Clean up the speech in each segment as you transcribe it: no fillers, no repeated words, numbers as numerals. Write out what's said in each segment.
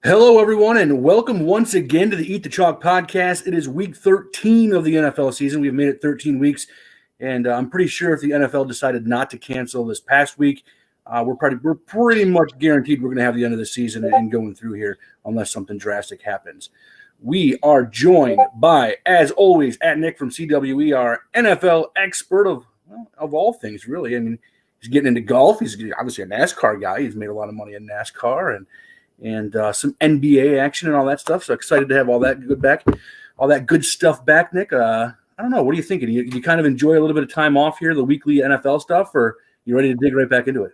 Hello, everyone, and welcome once again to the Eat the Chalk podcast. It is week 13 of the NFL season. We've made it 13 weeks, and I'm pretty sure if the NFL decided not to cancel this past week, we're pretty much guaranteed we're going to have the end of the season and going through here unless something drastic happens. We are joined by, as always, at Nick from CWE, our NFL expert of all things, really. I mean, he's getting into golf. He's obviously a NASCAR guy. He's made a lot of money in NASCAR and some NBA action and all that stuff. So excited to have all that good stuff back, Nick. I don't know. What are you thinking? You kind of enjoy a little bit of time off here, the weekly NFL stuff, or you ready to dig right back into it?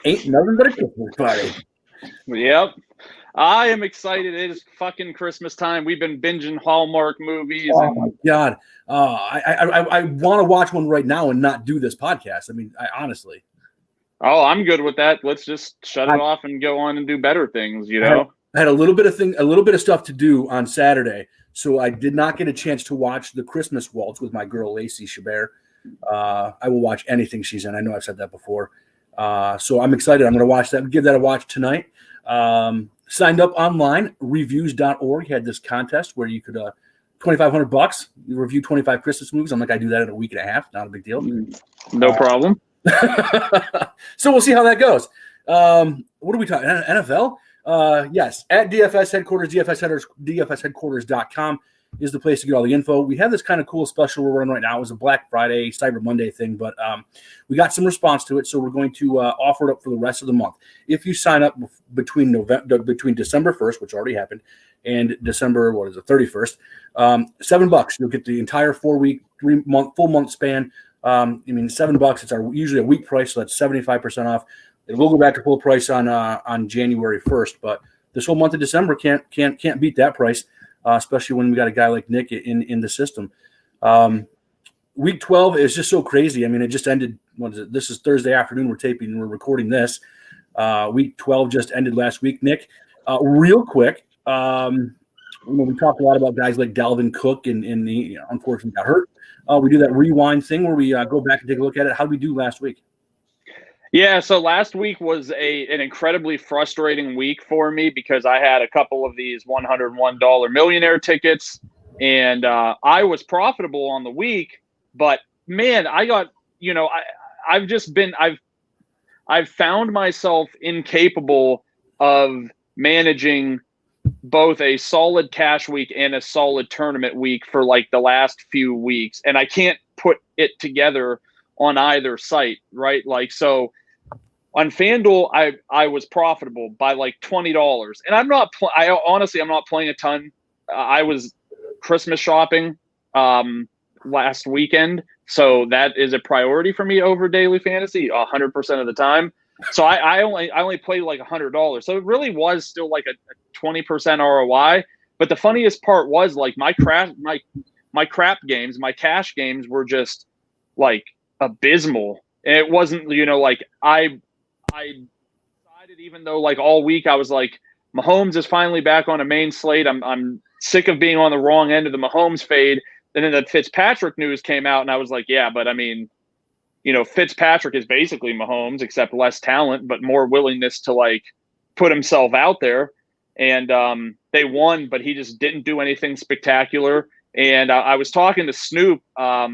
Ain't nothing but a Christmas party. Yep. I am excited. It is fucking Christmas time. We've been binging Hallmark movies. Oh, my God. I want to watch one right now and not do this podcast. I mean, honestly. Oh, I'm good with that. Let's just shut it off and go on and do better things, you know? I had a little bit of stuff to do on Saturday, so I did not get a chance to watch the Christmas Waltz with my girl, Lacey Chabert. I will watch anything she's in. I know I've said that before. So I'm excited. I'm going to watch that. Give that a watch tonight. Signed up online, reviews.org had this contest where you could $2,500. You review 25 Christmas movies. I'm like, I do that in a week and a half. Not a big deal. No problem. So we'll see how that goes. What are we talking? NFL? Yes, at DFS headquarters, DFSheadquarters.com is the place to get all the info. We have this kind of cool special we're running right now. It was a Black Friday, Cyber Monday thing, but we got some response to it, so we're going to offer it up for the rest of the month. If you sign up between December 1st, which already happened, and December 31st, $7. You'll get the entire 4-week, full month span. $7. It's usually a week price, so that's 75% off. It will go back to full price on January 1st, but this whole month of December can't beat that price. Especially when we got a guy like Nick in the system. Week 12 is just so crazy. I mean, it just ended. What is it? This is Thursday afternoon. We're recording this. Week 12 just ended last week, Nick. Real quick, we talked a lot about guys like Dalvin Cook and he unfortunately got hurt. We do that rewind thing where we go back and take a look at it. How did we do last week? Yeah, so last week was an incredibly frustrating week for me because I had a couple of these $101 millionaire tickets, and I was profitable on the week. But man, I got I've found myself incapable of managing both a solid cash week and a solid tournament week for like the last few weeks, and I can't put it together on either site, right? Like, so on FanDuel, I was profitable by like $20, and I'm not playing a ton. I was Christmas shopping last weekend, so that is a priority for me over daily fantasy 100% of the time. So I only played like $100, so it really was still like a 20% ROI. But the funniest part was like my crap games, my cash games were just like abysmal. And it wasn't, like I decided, even though like all week I was like, Mahomes is finally back on a main slate. I'm sick of being on the wrong end of the Mahomes fade. And then the Fitzpatrick news came out, and I was like, yeah, but I mean, Fitzpatrick is basically Mahomes, except less talent, but more willingness to like put himself out there. And they won, but he just didn't do anything spectacular. And I was talking to Snoop. I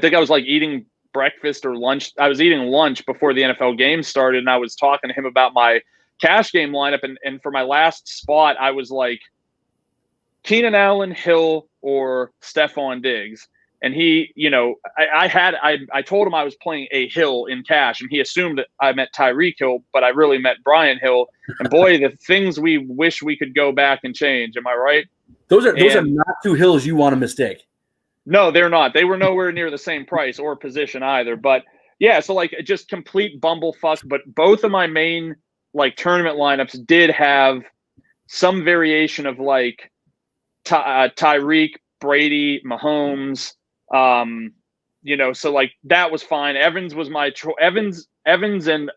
think I was like eating breakfast or lunch. I was eating lunch before the NFL game started, and I was talking to him about my cash game lineup. And for my last spot, I was like Keenan Allen, Hill, or Stephon Diggs. And he, I told him I was playing a Hill in cash, and he assumed that I meant Tyreek Hill, but I really meant Bryan Hill. And boy, the things we wish we could go back and change. Am I right? Those are not two Hills you want to mistake. No, they're not. They were nowhere near the same price or position either. But yeah, so like just complete bumblefuck. But both of my main like tournament lineups did have some variation of like Tyreek, Brady, Mahomes. So like that was fine. Evans was my Evans and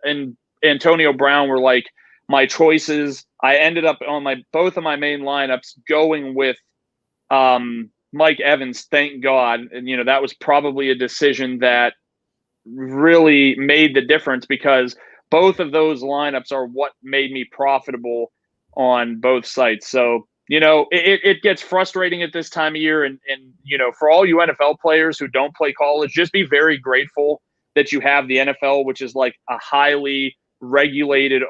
Antonio Brown were like my choices. I ended up on both of my main lineups going with Mike Evans, thank God. And, that was probably a decision that really made the difference, because both of those lineups are what made me profitable on both sites. So, it gets frustrating at this time of year. And for all you NFL players who don't play college, just be very grateful that you have the NFL, which is like a highly regulated,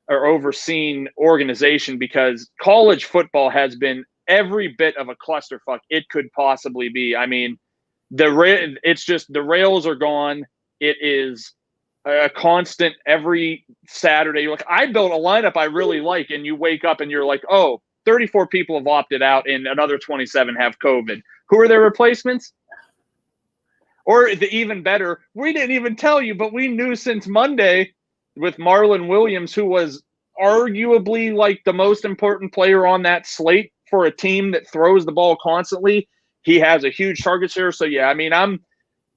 overseen organization, because college football has been every bit of a clusterfuck it could possibly be. I mean, it's just the rails are gone. It is a constant every Saturday. Like, I built a lineup I really like, and you wake up and you're like, oh, 34 people have opted out and another 27 have COVID. Who are their replacements? Or even better, we didn't even tell you, but we knew since Monday with Marlon Williams, who was arguably like the most important player on that slate for a team that throws the ball constantly. He has a huge target share. So, yeah, I mean,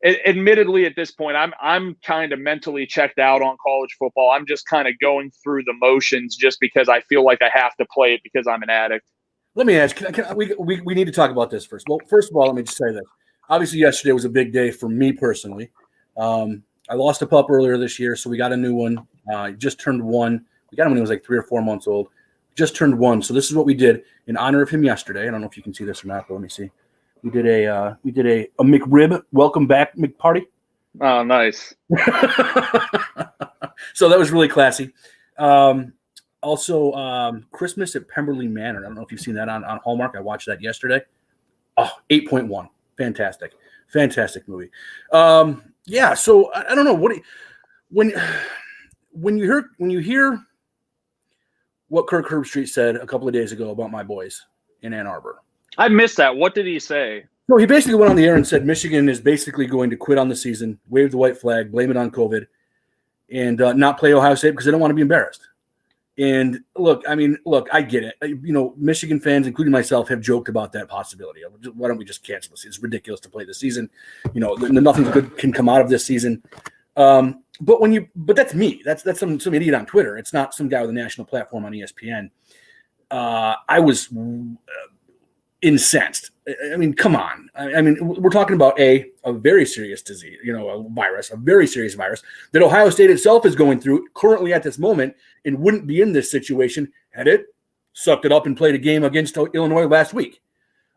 admittedly at this point, I'm kind of mentally checked out on college football. I'm just kind of going through the motions just because I feel like I have to play it because I'm an addict. Let me ask, we need to talk about this first. Well, first of all, let me just say this. Obviously, yesterday was a big day for me personally. I lost a pup earlier this year, so we got a new one. Just turned one. We got him when he was like 3 or 4 months old. Just turned one. So this is what we did in honor of him yesterday. I don't know if you can see this or not, but let me see. We did a McRib welcome back McParty. Oh, nice. So that was really classy. Also, Christmas at Pemberley Manor. I don't know if you've seen that on Hallmark. I watched that yesterday. Oh, 8.1. Fantastic movie. Yeah. So I don't know when you hear what Kirk Herbstreit said a couple of days ago about my boys in Ann Arbor. I missed that. What did he say? So he basically went on the air and said Michigan is basically going to quit on the season, wave the white flag, blame it on COVID, and not play Ohio State because they don't want to be embarrassed. And look, I get it. Michigan fans, including myself, have joked about that possibility. Why don't we just cancel this? It's ridiculous to play this season. Nothing good can come out of this season. But that's me. That's some idiot on Twitter. It's not some guy with a national platform on ESPN. I was incensed. I mean, come on. I mean, we're talking about a very serious disease, a virus, a very serious virus that Ohio State itself is going through currently at this moment, and wouldn't be in this situation had it sucked it up and played a game against Illinois last week.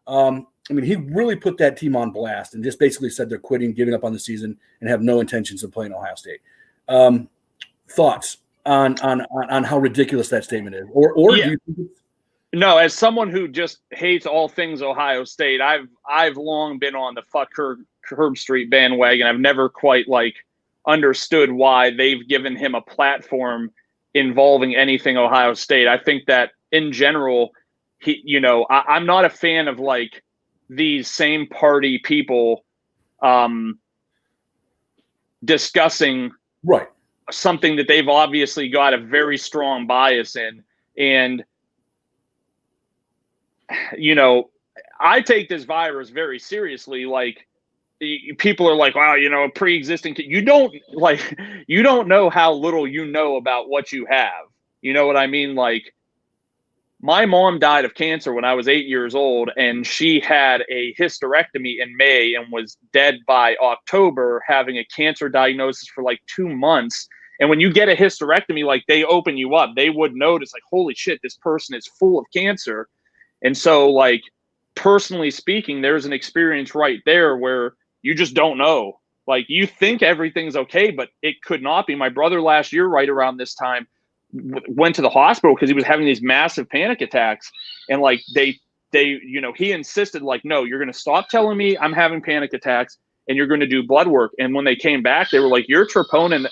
He really put that team on blast and just basically said they're quitting, giving up on the season, and have no intentions of playing Ohio State. Thoughts on how ridiculous that statement is, or yeah. Do you think it's... No, as someone who just hates all things Ohio State, I've long been on the fuck Herbstreit bandwagon. I've never quite understood why they've given him a platform involving anything Ohio State. I think that in general, I'm not a fan of these same party people discussing right something that they've obviously got a very strong bias in. And I take this virus very seriously. People are like, wow, pre-existing. You don't know how little you know about what you have. You know what I mean? My mom died of cancer when I was 8 years old, and she had a hysterectomy in May and was dead by October, having a cancer diagnosis for 2 months. And when you get a hysterectomy, they open you up. They would notice, holy shit, this person is full of cancer. And so, personally speaking, there's an experience right there where you just don't know. You think everything's okay, but it could not be. My brother last year, right around this time, went to the hospital because he was having these massive panic attacks. And they he insisted, no, you're going to stop telling me I'm having panic attacks and you're going to do blood work. And when they came back, they were like, your troponin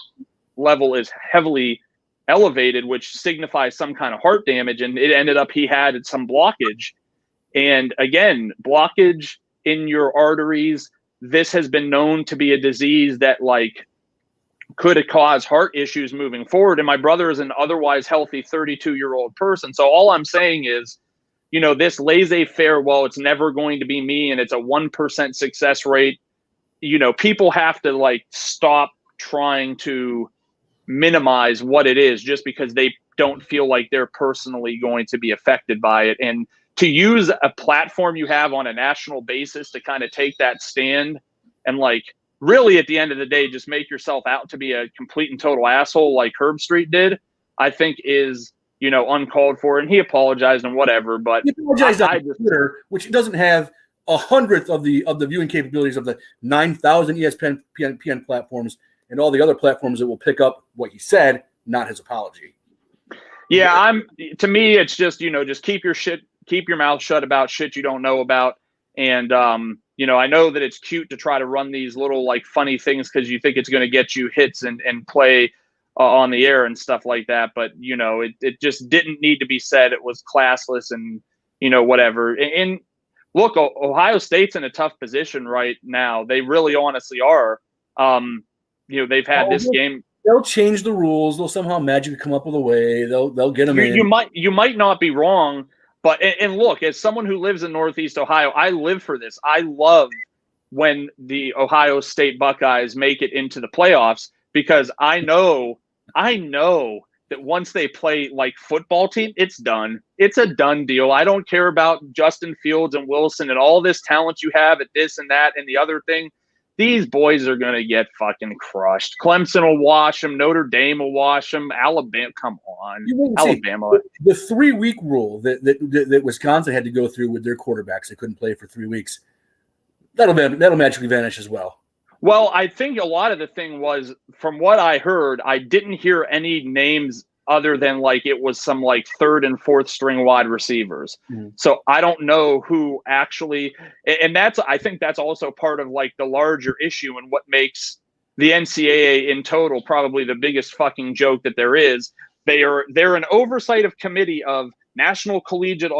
level is heavily elevated, which signifies some kind of heart damage. And it ended up he had some blockage. And again, blockage in your arteries. This has been known to be a disease that could cause heart issues moving forward. And my brother is an otherwise healthy 32-year-old person. So all I'm saying is, this laissez-faire, well, it's never going to be me and it's a 1% success rate. People have to stop trying to minimize what it is just because they don't feel like they're personally going to be affected by it. And to use a platform you have on a national basis to kind of take that stand and like really at the end of the day just make yourself out to be a complete and total asshole like Herb Street did, I think is, uncalled for. And he apologized and whatever, but he apologized on Twitter, which doesn't have 100th of the viewing capabilities of the 9,000 ESPN platforms and all the other platforms that will pick up what he said, not his apology. Yeah, to me, it's just, just keep your mouth shut about shit you don't know about. And, I know that it's cute to try to run these little like funny things because you think it's going to get you hits and play on the air and stuff like that. But, it just didn't need to be said. It was classless and, whatever. And look, Ohio State's in a tough position right now. They really honestly are. They've had this game. They'll change the rules. They'll somehow magically come up with a way. They'll get them in. You might not be wrong, but and look, as someone who lives in Northeast Ohio, I live for this. I love when the Ohio State Buckeyes make it into the playoffs because I know that once they play like football team, it's done. It's a done deal. I don't care about Justin Fields and Wilson and all this talent you have at this and that and the other thing. These boys are going to get fucking crushed. Clemson will wash them. Notre Dame will wash them. Alabama, come on. Alabama. The 3-week rule that Wisconsin had to go through with their quarterbacks, they couldn't play for 3 weeks. That'll magically vanish as well. Well, I think a lot of the thing was, from what I heard, I didn't hear any names other than like it was some like 3rd and 4th string wide receivers. Mm-hmm. So I don't know who actually, and I think that's also part of like the larger issue and what makes the NCAA in total probably the biggest fucking joke that there is. They're an oversight of committee of National Collegiate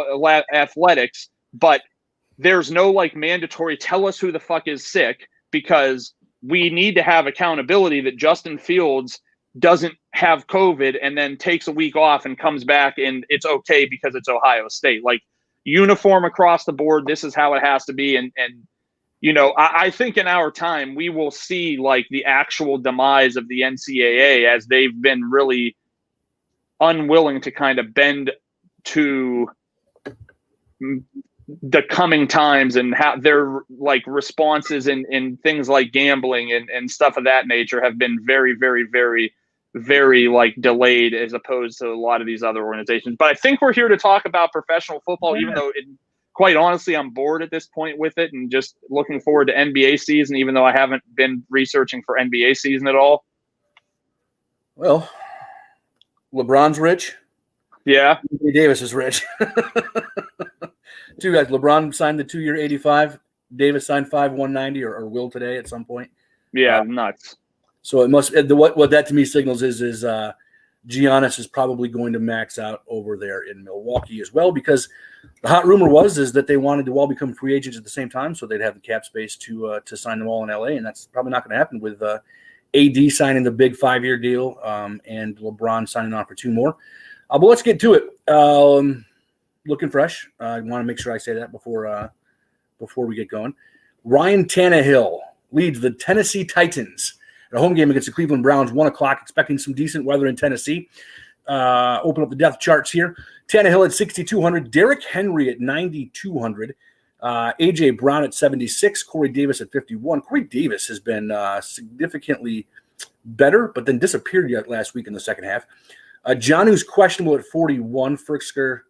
Athletics, but there's no like mandatory tell us who the fuck is sick, because we need to have accountability that Justin Fields doesn't have COVID and then takes a week off and comes back and it's okay because it's Ohio State. Like, uniform across the board, this is how it has to be. And I think in our time we will see like the actual demise of the NCAA as they've been really unwilling to kind of bend to the coming times and how their like responses in things like gambling and stuff of that nature have been very, very, very, very like delayed as opposed to a lot of these other organizations. But I think we're here to talk about professional football, even though quite honestly, I'm bored at this point with it and just looking forward to NBA season, even though I haven't been researching for NBA season at all. Well, LeBron's rich. Yeah. Anthony Davis is rich. Two guys. LeBron signed the 2-year 85. Davis signed 5 190 or will today at some point. Yeah, nuts. So it must. What that to me signals is Giannis is probably going to max out over there in Milwaukee as well, because the hot rumor is that they wanted to all become free agents at the same time, so they'd have the cap space to sign them all in LA, and that's probably not going to happen with AD signing the big 5-year deal and LeBron signing on for 2 more. But let's get to it. Looking fresh. I want to make sure I say that before we get going. Ryan Tannehill leads the Tennessee Titans at a home game against the Cleveland Browns, 1 o'clock, expecting some decent weather in Tennessee. Open up the depth charts here. Tannehill at 6,200, Derrick Henry at 9,200, A.J. Brown at 76, Corey Davis at 51. Corey Davis has been significantly better, but then disappeared yet last week in the second half. Jonnu's questionable at 41. Fricksker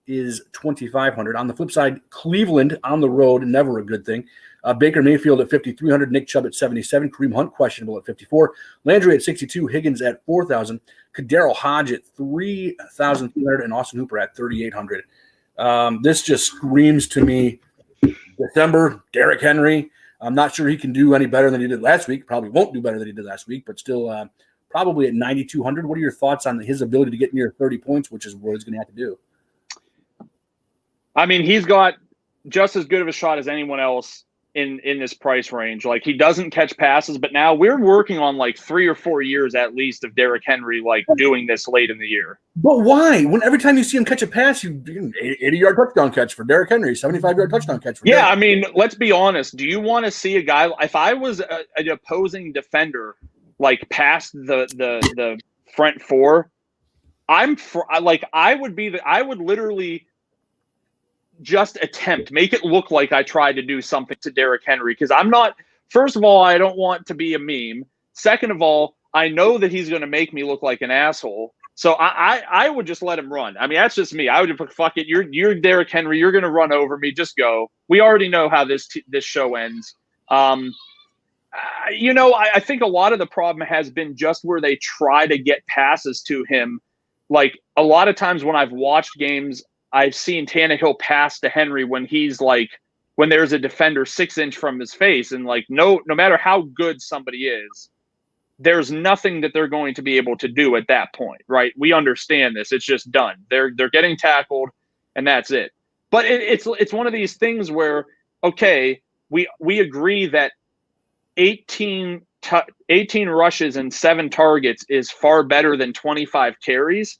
is 2,500. On the flip side, Cleveland on the road, never a good thing. Baker Mayfield at 5,300, Nick Chubb at 77, Kareem Hunt questionable at 54, Landry at 62, Higgins at 4,000, Kadero Hodge at 3,300, and Austin Hooper at 3,800. This just screams to me December, Derrick Henry. I'm not sure he can do any better than he did last week. Probably won't do better than he did last week, but still probably at 9,200. What are your thoughts on his ability to get near 30 points, which is what he's going to have to do? I mean, he's got just as good of a shot as anyone else in this price range. Like, he doesn't catch passes, but now we're working on like 3 or 4 years at least of Derrick Henry like doing this late in the year. But why? When every time you see him catch a pass, you 80-yard touchdown catch for Derrick Henry, 75-yard touchdown catch for Derrick. I mean, let's be honest. Do you want to see a guy? If I was an opposing defender, like past the front four, I would literally just attempt. Make it look like I tried to do something to Derrick Henry, because I'm not. First of all, I don't want to be a meme. Second of all, I know that he's going to make me look like an asshole. So I would just let him run. I mean, that's just me. I would just fuck it. You're Derrick Henry. You're going to run over me. Just go. We already know how this show ends. I think a lot of the problem has been just where they try to get passes to him. Like a lot of times when I've watched games, I've seen Tannehill pass to Henry when there's a defender 6 inch from his face, and like no matter how good somebody is, there's nothing that they're going to be able to do at that point, right? We understand this. It's just done. They're getting tackled, and that's it. But it's one of these things where, okay, we agree that 18 rushes and 7 targets is far better than 25 carries.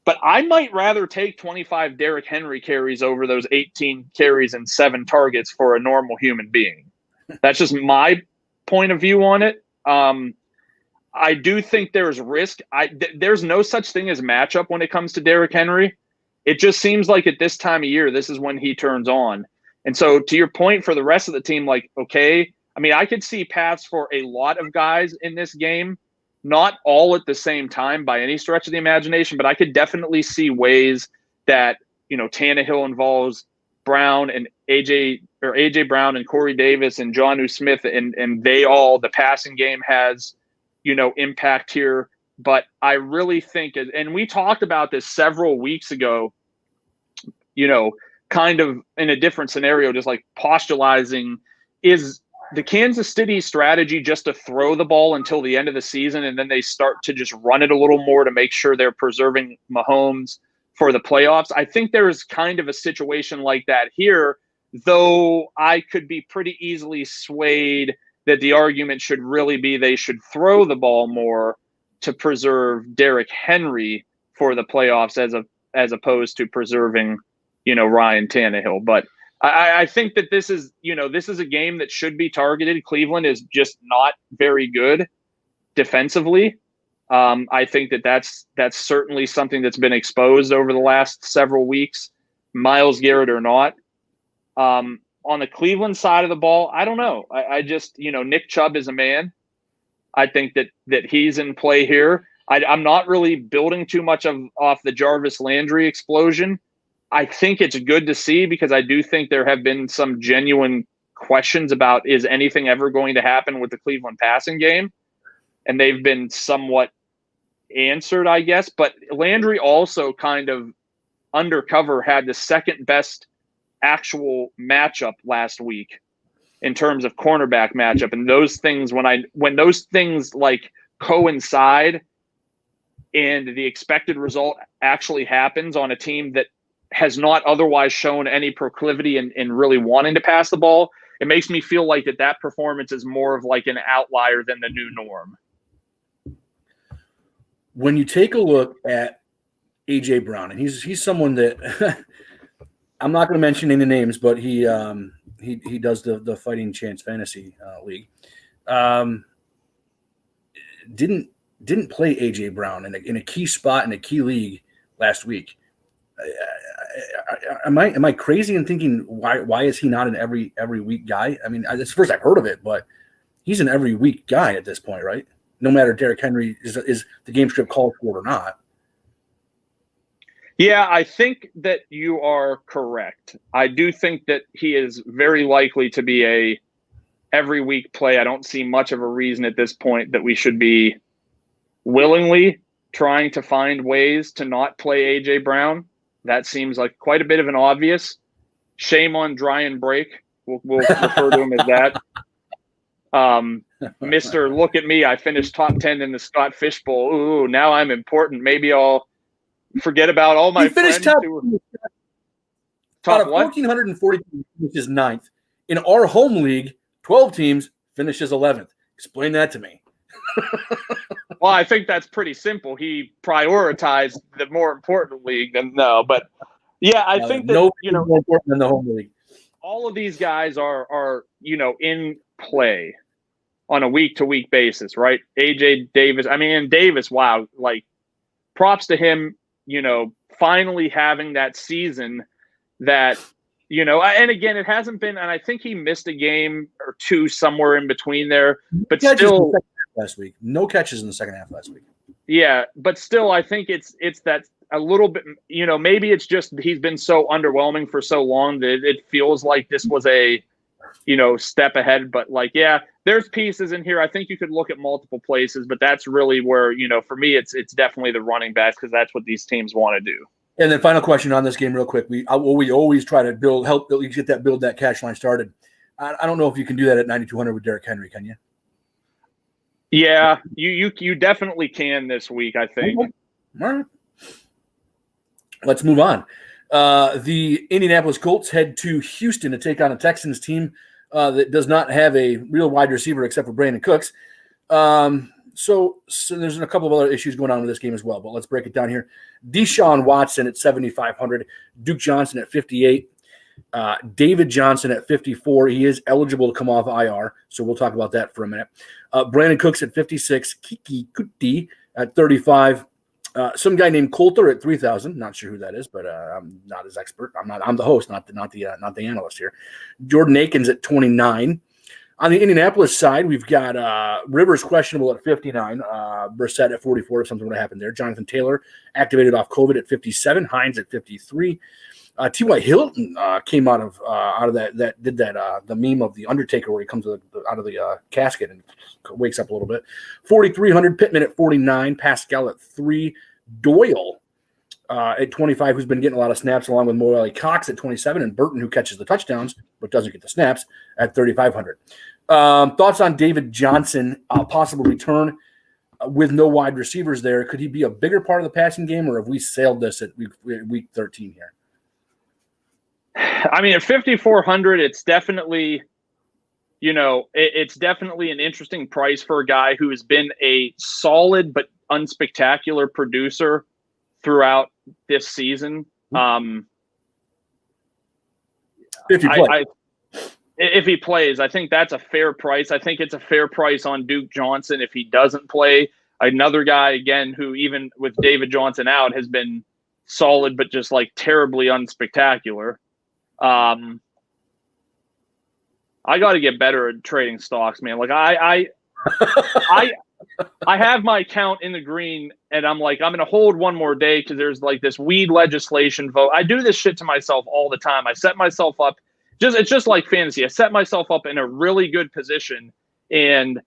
But I might rather take 25 Derrick Henry carries over those 18 carries and 7 targets for a normal human being. That's just my point of view on it. I do think there's risk. There's no such thing as matchup when it comes to Derrick Henry. It just seems like at this time of year, this is when he turns on. And so to your point for the rest of the team, like, okay, I mean, I could see paths for a lot of guys in this game, not all at the same time by any stretch of the imagination, but I could definitely see ways that, Tannehill involves Brown and AJ Brown and Corey Davis and Jonnu Smith, and the passing game has, impact here. But I really think, and we talked about this several weeks ago, kind of in a different scenario, just like postulating, is the Kansas City strategy just to throw the ball until the end of the season, and then they start to just run it a little more to make sure they're preserving Mahomes for the playoffs. I think there's kind of a situation like that here, though I could be pretty easily swayed that the argument should really be they should throw the ball more to preserve Derrick Henry for the playoffs as opposed to preserving, Ryan Tannehill. But I think that this is a game that should be targeted. Cleveland is just not very good defensively. I think that's certainly something that's been exposed over the last several weeks, Myles Garrett or not. On the Cleveland side of the ball, I don't know. I just, Nick Chubb is a man. I think that he's in play here. I'm not really building too much off the Jarvis Landry explosion. I think it's good to see, because I do think there have been some genuine questions about, is anything ever going to happen with the Cleveland passing game? And they've been somewhat answered, I guess. But Landry also kind of undercover had the second best actual matchup last week in terms of cornerback matchup. And those things, when those things like coincide and the expected result actually happens on a team that has not otherwise shown any proclivity in really wanting to pass the ball, it makes me feel like that performance is more of like an outlier than the new norm. When you take a look at AJ Brown, and he's someone that I'm not going to mention any names, but he does the Fighting Chance Fantasy League. Didn't play AJ Brown in a key spot in a key league last week. Am I crazy in thinking why is he not an every week guy? I mean, it's the first I've heard of it, but he's an every week guy at this point, right? No matter Derrick Henry is the game script called for it or not. Yeah, I think that you are correct. I do think that he is very likely to be a every week play. I don't see much of a reason at this point that we should be willingly trying to find ways to not play AJ Brown. That seems like quite a bit of an obvious. Shame on Dry and Break. We'll refer to him as that. Mr. Look at me. I finished top 10 in the Scott Fish Bowl. Ooh, now I'm important. Maybe I'll forget about all my friends. Top what? 1,440 teams finishes 9th. In our home league, 12 teams finishes 11th. Explain that to me. Well, I think that's pretty simple. He prioritized the more important league than but yeah, I think that more important than the home league. All of these guys are in play on a week to week basis, right? AJ Davis. I mean, Davis. Wow, like props to him. Finally having that season that, and again, it hasn't been, and I think he missed a game or two somewhere in between there, but still last week, no catches in the second half last week. Yeah, but still, I think it's that a little bit, maybe it's just he's been so underwhelming for so long that it feels like this was a, step ahead. But there's pieces in here. I think you could look at multiple places, but that's really where, for me, it's definitely the running backs because that's what these teams want to do. And then final question on this game real quick. We always try to build that cash line started. I don't know if you can do that at 9,200 with Derrick Henry, can you? Yeah, you definitely can this week, I think. All right. Let's move on. The Indianapolis Colts head to Houston to take on a Texans team that does not have a real wide receiver except for Brandon Cooks. So there's a couple of other issues going on with this game as well, but let's break it down here. Deshaun Watson at 7,500, Duke Johnson at 58, David Johnson at 54. He is eligible to come off IR, so we'll talk about that for a minute. Brandon Cooks at 56, Kiki Kuti at 35. Some guy named Coulter at 3,000. Not sure who that is, but I'm not as expert. I'm the host, not the analyst here. Jordan Akins at 29. On the Indianapolis side, we've got Rivers questionable at 59, Brissett at 44 if something would have happened there. Jonathan Taylor activated off COVID at 57, Hines at 53. T.Y. Hilton came out of the meme of the Undertaker where he comes out of the casket and wakes up a little bit. 4,300, Pittman at 49, Pascal at 3, Doyle at 25, who's been getting a lot of snaps, along with Mo Cox at 27, and Burton, who catches the touchdowns but doesn't get the snaps, at 3,500. Thoughts on David Johnson, possible return with no wide receivers there? Could he be a bigger part of the passing game, or have we sailed this at week 13 here? I mean, at 5,400, it's definitely, it's definitely an interesting price for a guy who has been a solid but unspectacular producer throughout this season. If he plays, I think that's a fair price. I think it's a fair price on Duke Johnson if he doesn't play. Another guy, again, who even with David Johnson out has been solid but just terribly unspectacular. I got to get better at trading stocks, man. I have my account in the green, and I'm going to hold one more day because there's this weed legislation vote. I do this shit to myself all the time. I set myself up. It's just like fantasy. I set myself up in a really good position, and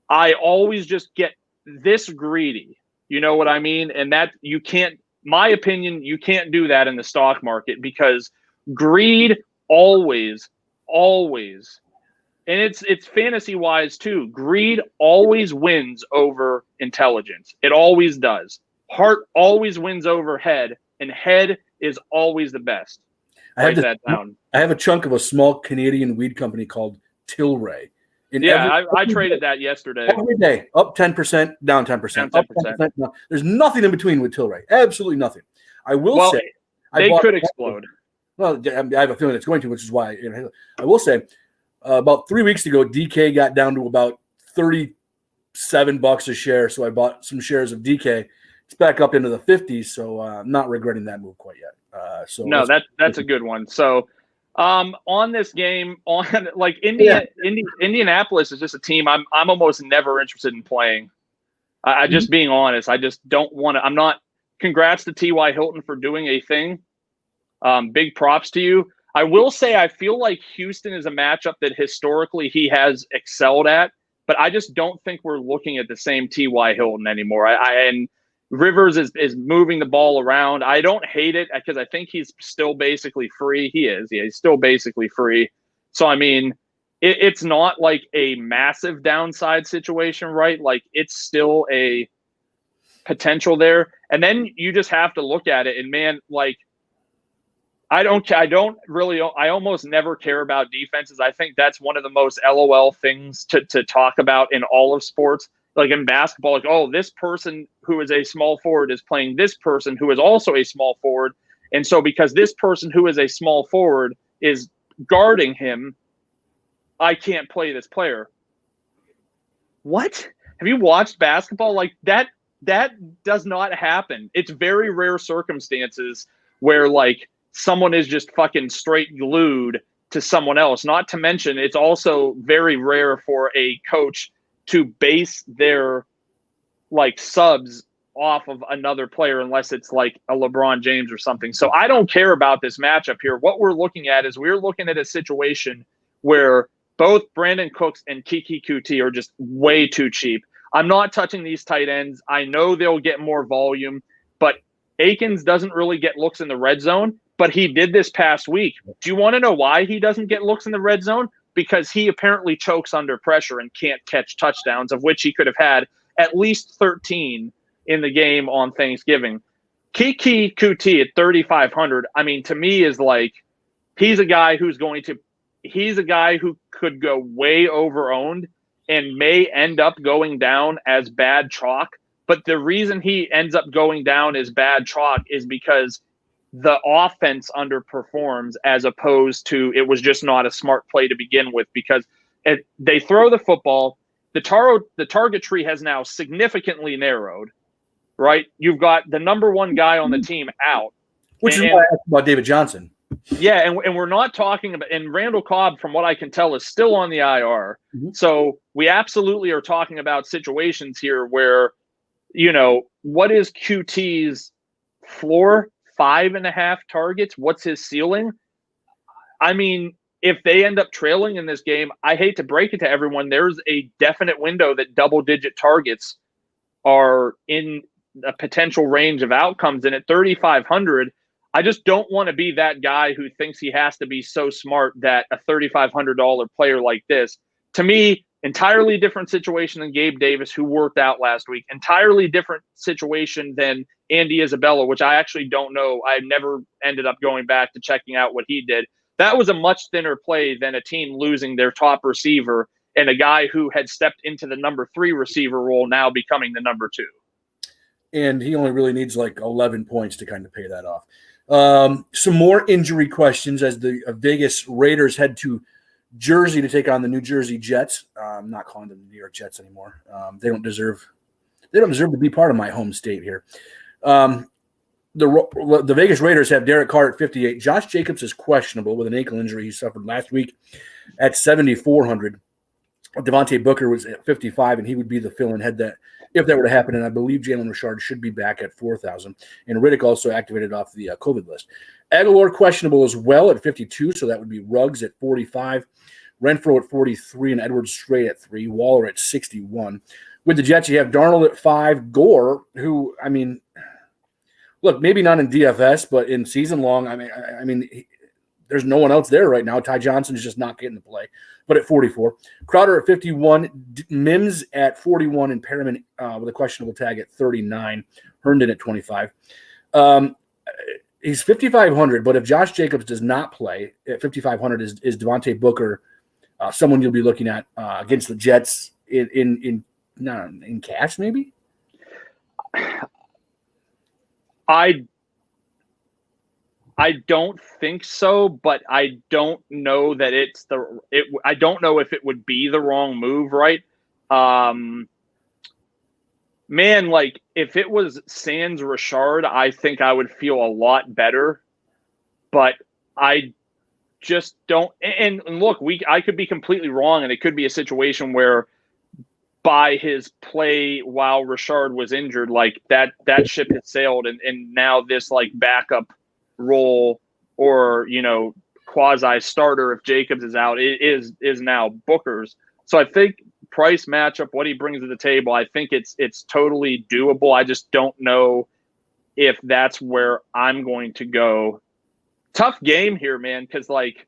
I always just get this greedy. You know what I mean? And that you can't. My opinion, you can't do that in the stock market because greed always, and it's fantasy wise too. Greed always wins over intelligence. It always does. Heart always wins over head, and head is always the best. Write that down. I have a chunk of a small Canadian weed company called Tilray. I traded that yesterday. Every day, up 10%, down 10%. Down 10%. Down. There's nothing in between with Tilray. Absolutely nothing. I will say they could explode. Well, I have a feeling it's going to, which is why I will say about 3 weeks ago, DK got down to about $37 a share. So I bought some shares of DK. It's back up into the 50s, so I'm not regretting that move quite yet. That's a good one. So on this game, Indianapolis is just a team I'm almost never interested in playing. I just being honest, I just don't want to. I'm not. Congrats to T.Y. Hilton for doing a thing. Big props to you. I will say I feel like Houston is a matchup that historically he has excelled at, but I just don't think we're looking at the same T.Y. Hilton anymore. And Rivers is moving the ball around. I don't hate it because I think he's still basically free. He is. Yeah, he's still basically free. So, I mean, it's not like a massive downside situation, right? It's still a potential there. And then you just have to look at it. And, man, I almost never care about defenses. I think that's one of the most LOL things to talk about in all of sports. In basketball, this person who is a small forward is playing this person who is also a small forward. And so because this person who is a small forward is guarding him, I can't play this player. What? Have you watched basketball? That does not happen. It's very rare circumstances where someone is just fucking straight glued to someone else. Not to mention, it's also very rare for a coach to base their like subs off of another player unless it's like a LeBron James or something. So I don't care about this matchup here. What we're looking at is we're looking at a situation where both Brandon Cooks and Kiki Kuti are just way too cheap. I'm not touching these tight ends. I know they'll get more volume, but Akins doesn't really get looks in the red zone, but he did this past week. Do you want to know why he doesn't get looks in the red zone? Because he apparently chokes under pressure and can't catch touchdowns, of which he could have had at least 13 in the game on Thanksgiving. Kiki Kuti at 3,500, I mean, to me is like, he's a guy who could go way over-owned and may end up going down as bad chalk. But the reason he ends up going down as bad chalk is because the offense underperforms, as opposed to it was just not a smart play to begin with, because they throw the football. The target tree has now significantly narrowed, right? You've got the number one guy on the team out. Which is why I asked about David Johnson. Yeah, and we're not talking about – and Randall Cobb, from what I can tell, is still on the IR. Mm-hmm. So we absolutely are talking about situations here where, you know, what is QT's floor? 5.5 targets. What's his ceiling? I mean, if they end up trailing in this game, I hate to break it to everyone, there's a definite window that double-digit targets are in a potential range of outcomes. And at 3,500, I just don't want to be that guy who thinks he has to be so smart that a $3,500 player like this, to me, entirely different situation than Gabe Davis, who worked out last week. Entirely different situation than Andy Isabella, which I actually don't know. I never ended up going back to checking out what he did. That was a much thinner play than a team losing their top receiver and a guy who had stepped into the number 3 receiver role now becoming the number 2. And he only really needs like 11 points to kind of pay that off. Some more injury questions as the Vegas Raiders head to Jersey to take on the New Jersey Jets. I'm not calling them the New York Jets anymore. They don't deserve to be part of my home state here. The Vegas Raiders have Derek Carr at 58. Josh Jacobs is questionable with an ankle injury he suffered last week at 7,400. Devontae Booker was at 55, and he would be the fill-in head that if that were to happen. And I believe Jalen Richard should be back at 4,000. And Riddick also activated off the COVID list. Aguilar questionable as well at 52, so that would be Ruggs at 45, Renfro at 43, and Edwards Strait at 3, Waller at 61. With the Jets, you have Darnold at 5, Gore, who, I mean, look, maybe not in DFS, but in season long, I mean, there's no one else there right now. Ty Johnson is just not getting the play, but at 44. Crowder at 51, Mims at 41, and Perriman with a questionable tag at 39, Herndon at 25. He's 5,500, but if Josh Jacobs does not play at 5,500, is Devontae Booker someone you'll be looking at against the Jets in cash maybe? I don't think so, but I don't know that I don't know if it would be the wrong move, right? Man, like if it was Sans Richard, I think I would feel a lot better, but I just don't. And look, I could be completely wrong, and it could be a situation where by his play while Richard was injured, like that ship had sailed, and now this like backup role or, you know, quasi starter if Jacobs is out is now Booker's. So I think price matchup, what he brings to the table, I think it's totally doable. I just don't know if that's where I'm going to go. Tough game here, man, because like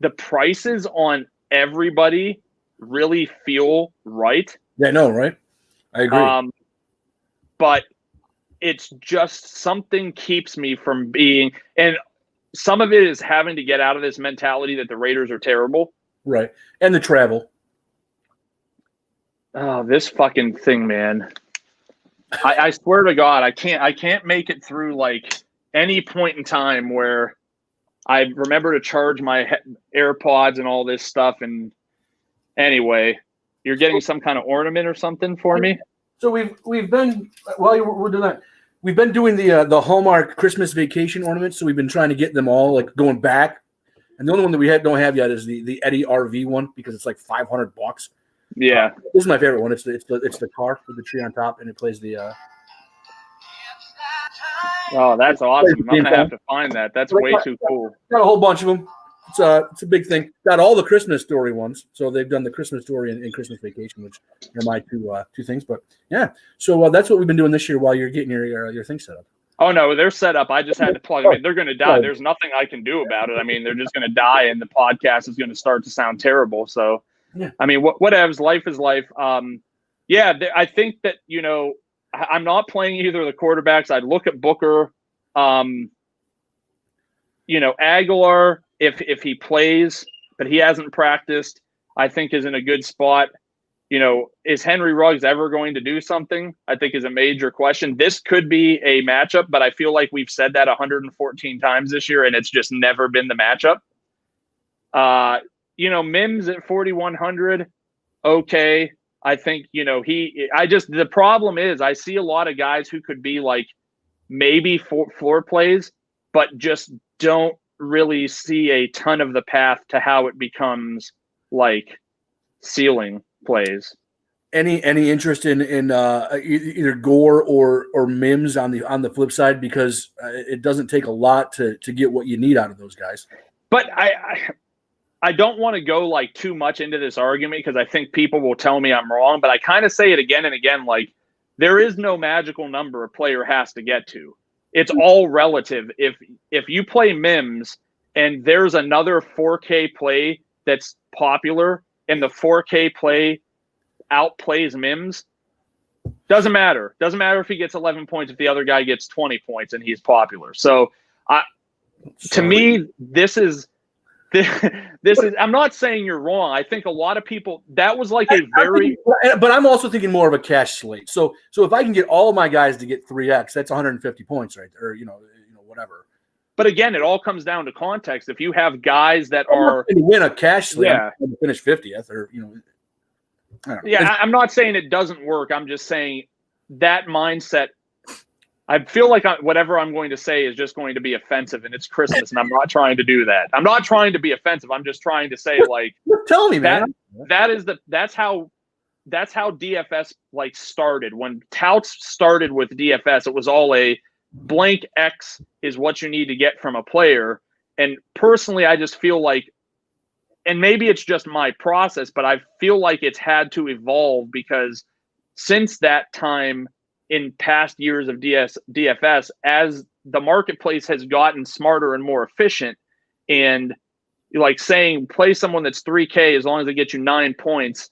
the prices on everybody really feel right. Yeah, no, right? I agree. But it's just something keeps me from being, and some of it is having to get out of this mentality that the Raiders are terrible. Right. And the travel. Oh, this fucking thing, man. I swear to God, I can't make it through like any point in time where I remember to charge my AirPods and all this stuff. And anyway, you're getting some kind of ornament or something for me? So we've been, while we're doing that, we've been doing the Hallmark Christmas Vacation ornaments, so we've been trying to get them all like going back. And the only one that we don't have yet is the Eddie RV one because it's like $500. Yeah, this is my favorite one. It's the car with the tree on top, and it plays the. Oh, that's awesome! I'm gonna have to find that. That's way too cool. Got a whole bunch of them. It's a big thing. Got all the Christmas Story ones. So they've done the Christmas Story and Christmas Vacation, which are my two things. But yeah, so that's what we've been doing this year while you're getting your thing set up. Oh no, they're set up. I just had to plug them in. They're going to die. There's nothing I can do about it. I mean, they're just going to die, and the podcast is going to start to sound terrible. So, yeah. I mean, whatevs. Life is life. Yeah, I think that I'm not playing either of the quarterbacks. I'd look at Booker. Aguilar, if he plays, but he hasn't practiced, I think is in a good spot. Is Henry Ruggs ever going to do something? I think is a major question. This could be a matchup, but I feel like we've said that 114 times this year, and it's just never been the matchup. Mims at 4,100, okay. I think, the problem is I see a lot of guys who could be like maybe floor plays, but just don't really see a ton of the path to how it becomes like ceiling plays. Any interest in either Gore or Mims on the flip side, because it doesn't take a lot to get what you need out of those guys. But I don't want to go like too much into this argument because I think people will tell me I'm wrong, but I kind of say it again and again, like there is no magical number a player has to get to. It's all relative. If you play Mims and there's another 4K play that's popular and the 4K play outplays Mims, doesn't matter. Doesn't matter if he gets 11 points if the other guy gets 20 points and he's popular. So to me, this is I'm not saying you're wrong. I think a lot of people, that was like but I'm also thinking more of a cash slate. So if I can get all of my guys to get 3x, that's 150 points right there, or whatever. But again, it all comes down to context. If you have guys that are to win a cash slate, and finish 50th, or I don't know. Yeah, I'm not saying it doesn't work. I'm just saying that mindset. I feel like whatever I'm going to say is just going to be offensive, and it's Christmas, and I'm not trying to do that. I'm not trying to be offensive. I'm just trying to say, like, tell me, man. That's how DFS like started. When touts started with DFS, it was all a blank X is what you need to get from a player. And personally, I just feel like, and maybe it's just my process, but I feel like it's had to evolve because since that time, in past years of DFS, as the marketplace has gotten smarter and more efficient, and like saying play someone that's 3K as long as they get you 9 points,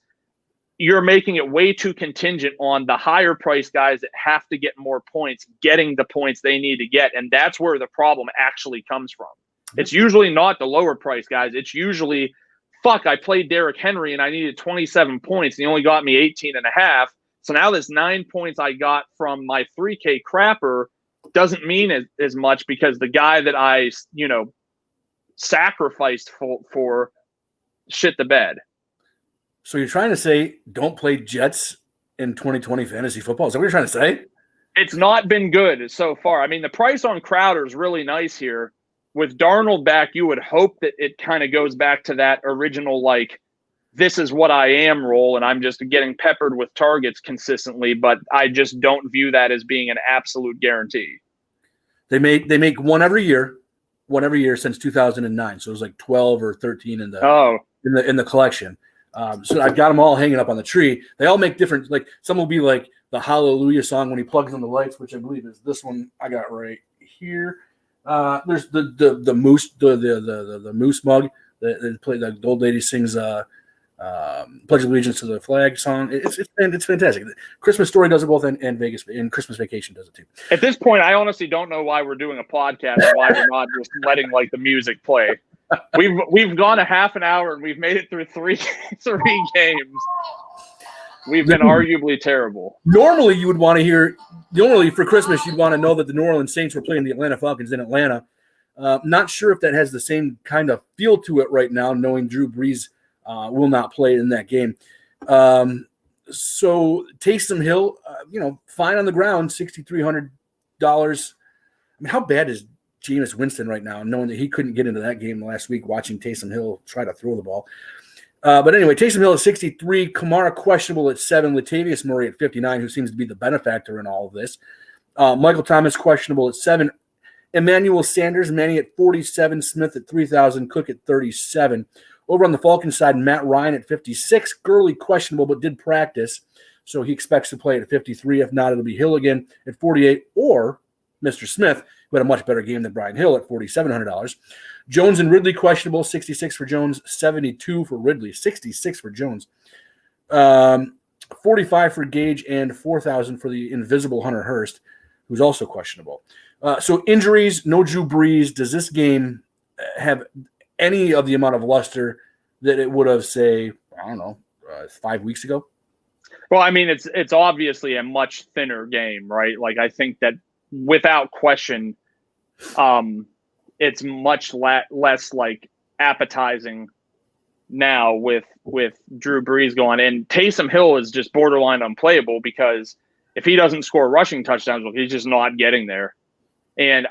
you're making it way too contingent on the higher price guys that have to get more points, getting the points they need to get. And that's where the problem actually comes from. It's usually not the lower price guys. It's usually, I played Derrick Henry and I needed 27 points and he only got me 18 and a half. So now this 9 points I got from my 3K crapper doesn't mean as much because the guy that I, sacrificed for shit the bed. So you're trying to say don't play Jets in 2020 fantasy football? Is that what you're trying to say? It's not been good so far. I mean, the price on Crowder is really nice here. With Darnold back, you would hope that it kind of goes back to that original, like, this is what I am role, and I'm just getting peppered with targets consistently, but I just don't view that as being an absolute guarantee. They make one every year since 2009. So it was like 12 or 13 in the collection. So I've got them all hanging up on the tree. They all make different, like some will be like the Hallelujah song when he plugs in the lights, which I believe is this one I got right here. There's the moose, the moose mug that the old lady sings Pledge of Allegiance to the Flag song. It's fantastic. Christmas Story does it both, and Vegas and Christmas Vacation does it too. At this point, I honestly don't know why we're doing a podcast and why we're not just letting like the music play. We've gone a half an hour and we've made it through three games. We've been arguably terrible. Normally, you would want to hear. Normally, for Christmas, you'd want to know that the New Orleans Saints were playing the Atlanta Falcons in Atlanta. Not sure if that has the same kind of feel to it right now, knowing Drew Brees will not play in that game. So Taysom Hill, fine on the ground, 6,300 I mean, how bad is Jameis Winston right now, knowing that he couldn't get into that game last week, watching Taysom Hill try to throw the ball? But anyway, Taysom Hill at 63, Kamara questionable at 7, Latavius Murray at 59, who seems to be the benefactor in all of this. Michael Thomas questionable at 7, Emmanuel Sanders, Manny at 47, Smith at 3,000, Cook at 37. Over on the Falcons side, Matt Ryan at 56, Gurley questionable but did practice, so he expects to play at 53. If not, it'll be Hill again at 48, or Mr. Smith, who had a much better game than Brian Hill at $4,700. Jones and Ridley questionable, 66 for Jones, 72 for Ridley, 66 for Jones. 45 for Gage, and 4,000 for the invisible Hunter Hurst, who's also questionable. So injuries, no Drew Brees. Does this game have any of the amount of luster that it would have, say, 5 weeks ago? Well, I mean, it's obviously a much thinner game, right? Like, I think that without question, it's much less like appetizing now with Drew Brees going. And Taysom Hill is just borderline unplayable, because if he doesn't score rushing touchdowns, well, he's just not getting there. And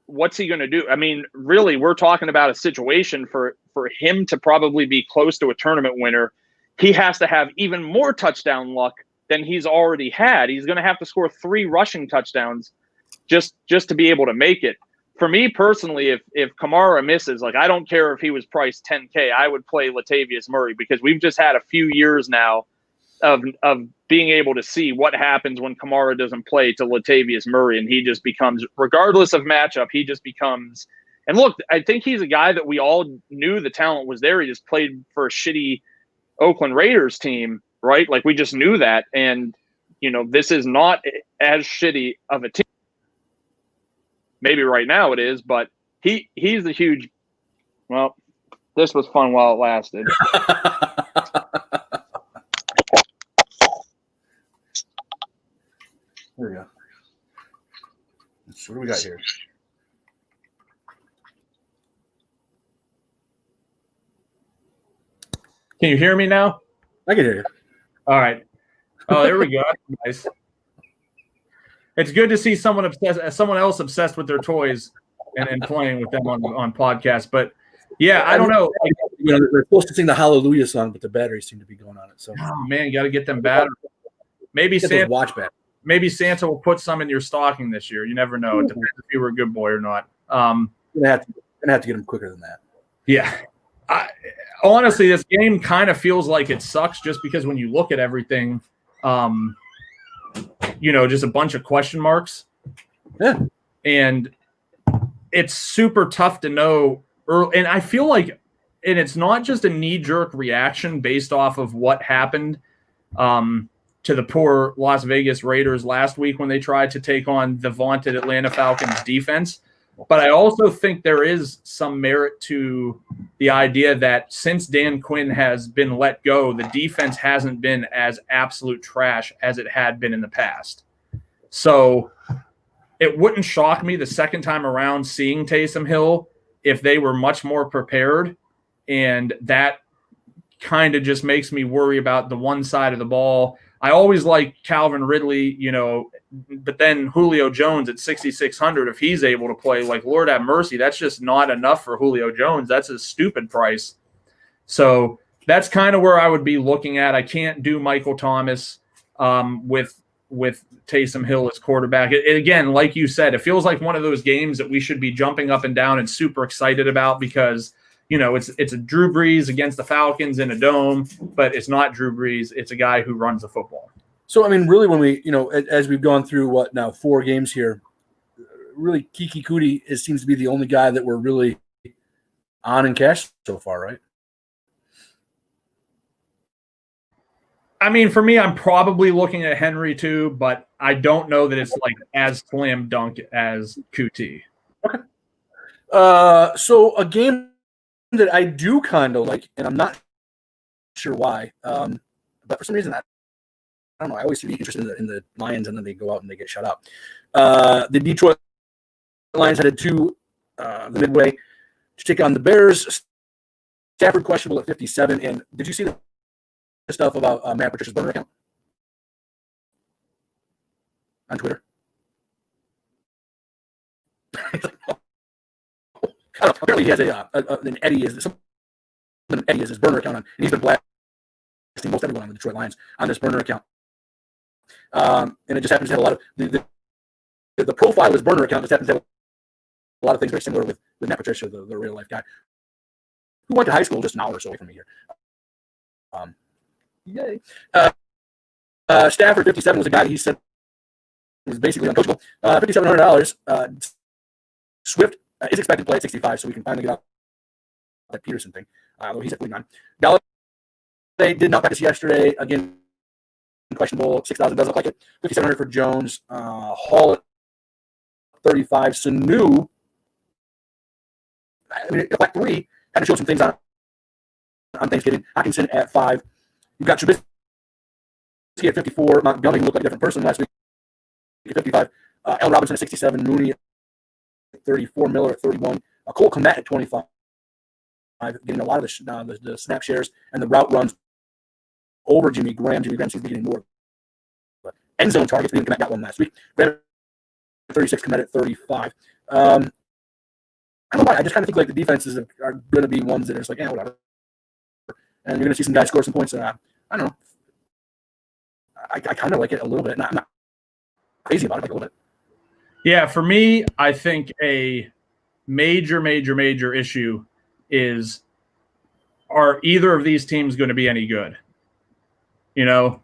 what's he going to do? I mean, really, we're talking about a situation for him to probably be close to a tournament winner. He has to have even more touchdown luck than he's already had. He's going to have to score 3 rushing touchdowns just to be able to make it. For me personally, if Kamara misses, like, I don't care if he was priced $10K, I would play Latavius Murray, because we've just had a few years now of being able to see what happens when Kamara doesn't play to Latavius Murray, and he just becomes, regardless of matchup, he just becomes. And look, I think he's a guy that we all knew the talent was there. He just played for a shitty Oakland Raiders team, right? Like, we just knew that. And, this is not as shitty of a team. Maybe right now it is, but he's a huge. Well, this was fun while it lasted. There we go. So what do we got here? Can you hear me now? I can hear you. All right. Oh, there we go. That's nice. It's good to see someone else obsessed with their toys and playing with them on podcasts. But yeah, I don't know. They're supposed to sing the Hallelujah song, but the batteries seem to be going on it. So, oh man, you got to get them batteries. Maybe Santa, watch back. Maybe Santa will put some in your stocking this year. You never know. It depends if you were a good boy or not. Gonna have to get them quicker than that. Yeah. Honestly, this game kind of feels like it sucks, just because when you look at everything, just a bunch of question marks. Yeah. And it's super tough to know early. And I feel like, and it's not just a knee-jerk reaction based off of what happened to the poor Las Vegas Raiders last week when they tried to take on the vaunted Atlanta Falcons defense. But I also think there is some merit to the idea that since Dan Quinn has been let go, the defense hasn't been as absolute trash as it had been in the past. So it wouldn't shock me the second time around seeing Taysom Hill if they were much more prepared. And that kind of just makes me worry about the one side of the ball. I always like Calvin Ridley, but then Julio Jones at 6,600, if he's able to play, like, Lord have mercy, that's just not enough for Julio Jones. That's a stupid price. So that's kind of where I would be looking at. I can't do Michael Thomas with Taysom Hill as quarterback. It, again, like you said, it feels like one of those games that we should be jumping up and down and super excited about, because it's a Drew Brees against the Falcons in a dome, but it's not Drew Brees. It's a guy who runs the football. So, I mean, really, when we, as we've gone through 4 games here, really Kiki Kuti seems to be the only guy that we're really on in cash so far, right? I mean, for me, I'm probably looking at Henry too, but I don't know that it's like as slam dunk as Kuti. Okay. So a game that I do kind of like, and I'm not sure why, but for some reason I don't know. I always see the interest in the Lions, and then they go out and they get shut out. The Detroit Lions headed to the Midway to take on the Bears. Stafford questionable at 57. And did you see the stuff about Matt Patricia's burner account on Twitter? Apparently he has an Eddie is his burner account on, and he's been blasting most everyone on the Detroit Lions on this burner account. And it just happens to have a lot of the profile of his burner account just happens to have a lot of things very similar with Matt Patricia, the real life guy, who went to high school just an hour or so away from me here. Yay. Stafford 57 was a guy he said was basically uncoachable. $5,700. Swift is expected to play at 65, so we can finally get out that Peterson thing. Though he's at 49. Dallas, they did not practice yesterday. Again, questionable. 6,000 does look like it. 5,700 for Jones. Hall at 35. Sanu, at 3, kind of showed some things on Thanksgiving. Hockenson at 5. You've got Trubisky at 54. Montgomery looked like a different person last week at 55. Allen Robinson at 67. Mooney at 34. Miller at 31. Cole Kmet at 25. Getting a lot of the snap shares and the route runs over Jimmy Graham. Jimmy Graham seems to be getting more end zone targets. We didn't got one last week. Graham at 36. Kmet at 35. I don't know why. I just kind of think like the defenses are going to be ones that are just like, whatever. And you're going to see some guys score some points. I don't know. I kind of like it a little bit. I'm not crazy about it, like a little bit. Yeah, for me, I think a major issue is, are either of these teams going to be any good? No.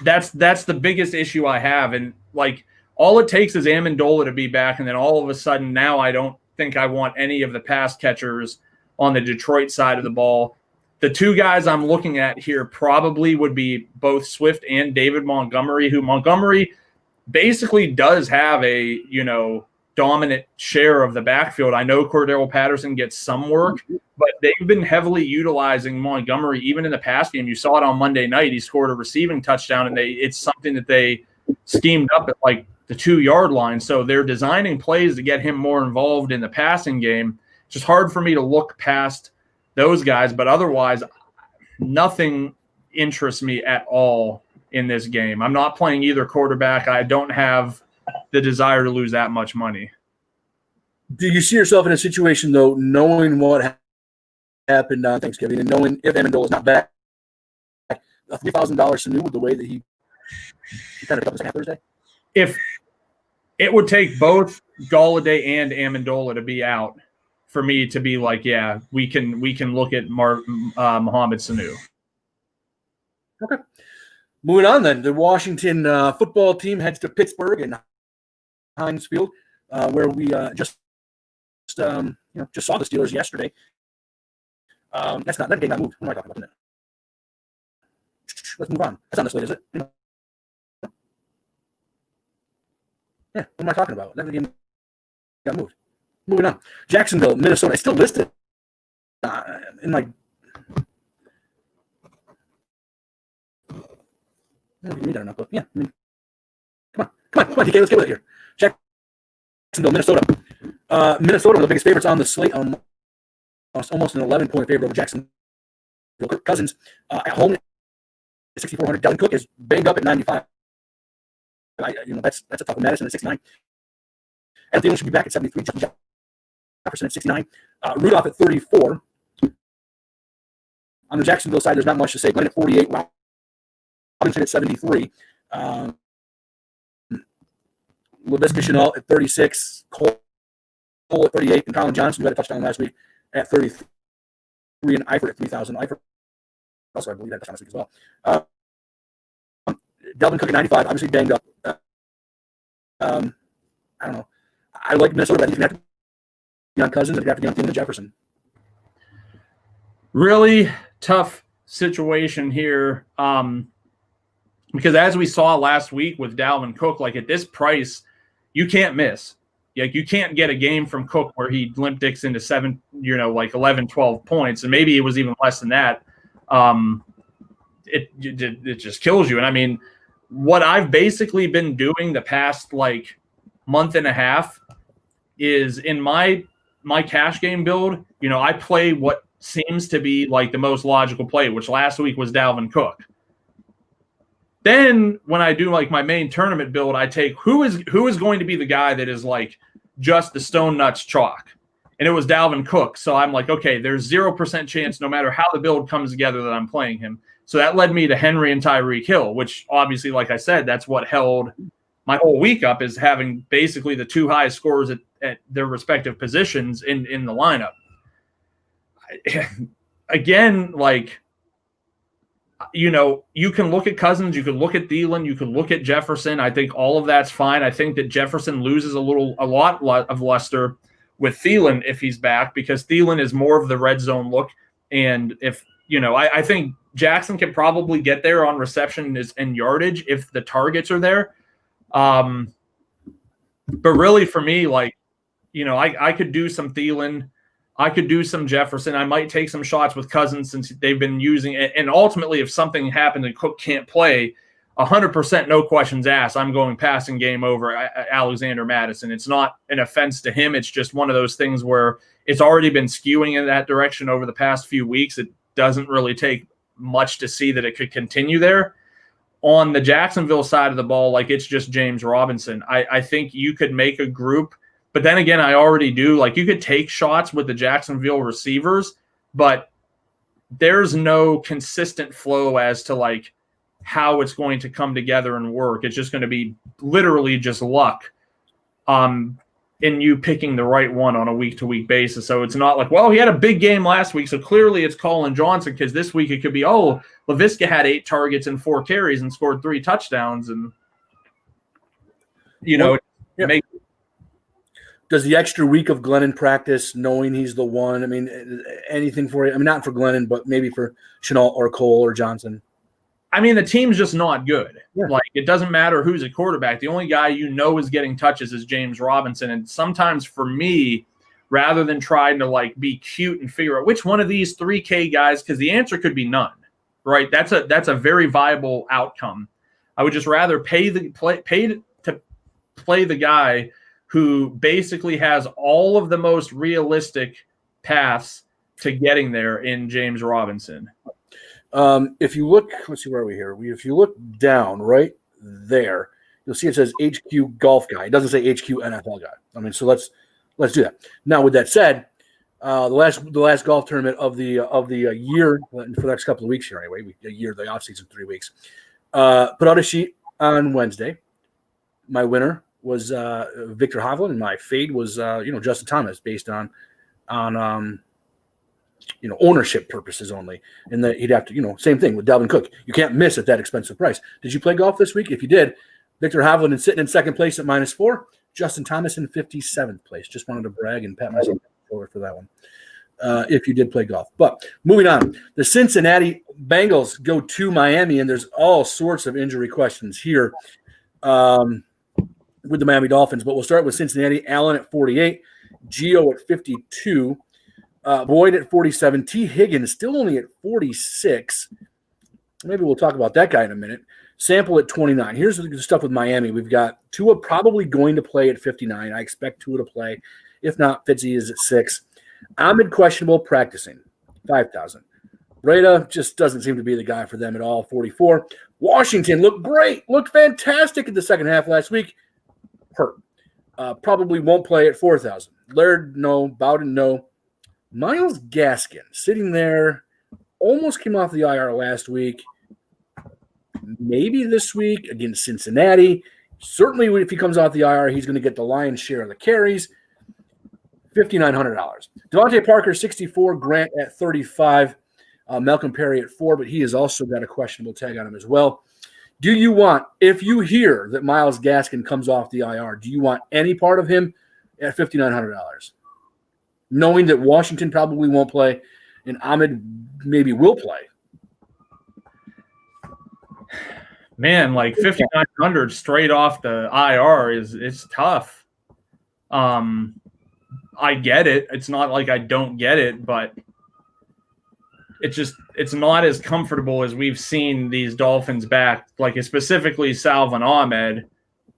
That's the biggest issue I have. And like, all it takes is Amendola to be back, and then all of a sudden now I don't think I want any of the pass catchers on the Detroit side of the ball. The two guys I'm looking at here probably would be both Swift and David Montgomery, who Montgomery basically does have a, dominant share of the backfield. I know Cordell Patterson gets some work, but they've been heavily utilizing Montgomery even in the pass game. You saw it on Monday night. He scored a receiving touchdown, and it's something that they schemed up at like the 2-yard line. So they're designing plays to get him more involved in the passing game. It's just hard for me to look past those guys, but otherwise nothing interests me at all in this game. I'm not playing either quarterback. I don't have the desire to lose that much money. Do you see yourself in a situation, though, knowing what happened on Thanksgiving and knowing if Amendola is not back, a $3,000 Sanu with the way that he kind of got this half Thursday? If it would take both Golladay and Amendola to be out for me to be like, yeah, we can look at Mohamed Sanu. Okay. Moving on then, the Washington football team heads to Pittsburgh and Heinz Field, where we just saw the Steelers yesterday. That game got moved. What am I talking about? Let's move on. That's not this way, is it? Yeah, what am I talking about? That game got moved. Moving on. Jacksonville, Minnesota. It's still listed in like. Read that enough, but yeah. Come on, DK, let's get with it here. Jacksonville, Minnesota. Minnesota were the biggest favorites on the slate, almost an 11-point favorite over Jacksonville. Kirk Cousins at home at 6,400. Dalvin Cook is banged up at 95. That's a tough one. Madison at 69. And Thielen should be back at 73. Justin Jefferson at 69. Rudolph at 34. On the Jacksonville side, there's not much to say. Glenn at 48. Robinson at 73. Laviska Shenault at 36. Cole at 38. And Colin Johnson, who had a touchdown last week, at 33. And Eifert at 3,000. Eifert also, I believe, had a touchdown last week as well. Dalvin Cook at 95. Obviously banged up. I don't know. I like Minnesota, but he's going to have to be on Cousins and he's going to have to be on Thielen and Jefferson. Really tough situation here. Because as we saw last week with Dalvin Cook, like at this price, you can't miss. Like you can't get a game from Cook where he limp dicks into 11, 12 points, and maybe it was even less than that. It just kills you. And I mean, what I've basically been doing the past like month and a half is in my cash game build, I play what seems to be like the most logical play, which last week was Dalvin Cook. Then when I do like my main tournament build, I take who is going to be the guy that is like just the stone nuts chalk. And it was Dalvin Cook. So I'm like, okay, there's 0% chance no matter how the build comes together that I'm playing him. So that led me to Henry and Tyreek Hill, which obviously, like I said, that's what held my whole week up, is having basically the two highest scorers at their respective positions in the lineup. Again, like, you know, you can look at Cousins, you can look at Thielen, you can look at Jefferson. I think all of that's fine. I think that Jefferson loses a lot of luster with Thielen if he's back, because Thielen is more of the red zone look. And if, you know, I think Jackson can probably get there on reception and yardage if the targets are there. But really for me, like, you know, I could do some Thielen. I could do some Jefferson. I might take some shots with Cousins since they've been using it. And ultimately, if something happens and Cook can't play, 100% no questions asked, I'm going passing game over Alexander Mattison. It's not an offense to him. It's just one of those things where it's already been skewing in that direction over the past few weeks. It doesn't really take much to see that it could continue there. On the Jacksonville side of the ball, like, it's just James Robinson. I think you could make a group, but then again, I already do. Like, you could take shots with the Jacksonville receivers, but there's no consistent flow as to, like, how it's going to come together and work. It's just going to be literally just luck in you picking the right one on a week-to-week basis. So it's not like, well, he had a big game last week, so clearly it's Colin Johnson, because this week it could be, oh, Laviska had 8 targets and 4 carries and scored 3 touchdowns. And, you know, does the extra week of Glennon practice, knowing he's the one, I mean, anything for you? I mean, not for Glennon, but maybe for Chenault or Cole or Johnson. I mean, the team's just not good. Yeah. Like, it doesn't matter who's a quarterback. The only guy you know is getting touches is James Robinson. And sometimes for me, rather than trying to, like, be cute and figure out which one of these 3K guys, because the answer could be none, right? That's a very viable outcome. I would just rather pay to play the guy who basically has all of the most realistic paths to getting there in James Robinson. If you look, let's see, where are we here? If you look down right there, you'll see it says HQ Golf Guy. It doesn't say HQ NFL Guy. I mean, so let's do that. Now, with that said, the last golf tournament of the year for the next couple of weeks here, anyway, the offseason 3 weeks, put out a sheet on Wednesday. My winner was Victor Hovland, and my fade was Justin Thomas, based on ownership purposes only, and that he'd have to, same thing with Dalvin Cook. You can't miss at that expensive price. Did you play golf this week? If you did, Victor Hovland is sitting in second place at -4. Justin Thomas in 57th place. Just wanted to brag and pat myself forward for that one. If you did play golf. But moving on, the Cincinnati Bengals go to Miami, and there's all sorts of injury questions here with the Miami Dolphins. But we'll start with Cincinnati. Allen at 48, Gio at 52. Boyd at 47. T. Higgins still only at 46. Maybe we'll talk about that guy in a minute. Sample at 29. Here's the stuff with Miami. We've got Tua probably going to play at 59. I expect Tua to play. If not, Fitzy is at 6. Ahmed questionable, practicing, 5,000. Rada just doesn't seem to be the guy for them at all, 44. Washington looked great, looked fantastic in the second half last week. Hurt. Probably won't play at 4,000. Laird, no. Bowden, no. Myles Gaskin sitting there, almost came off the IR last week. Maybe this week against Cincinnati. Certainly if he comes off the IR, he's going to get the lion's share of the carries. $5,900. Devontae Parker, 64. Grant at 35. Malcolm Perry at 4, but he has also got a questionable tag on him as well. Do you want, if you hear that Myles Gaskin comes off the IR, do you want any part of him at $5,900? Knowing that Washington probably won't play and Ahmed maybe will play. Man, like 5,900 straight off the IR is tough. I get it. It's not like I don't get it, but it's not as comfortable as we've seen these Dolphins back, like specifically Salvon Ahmed,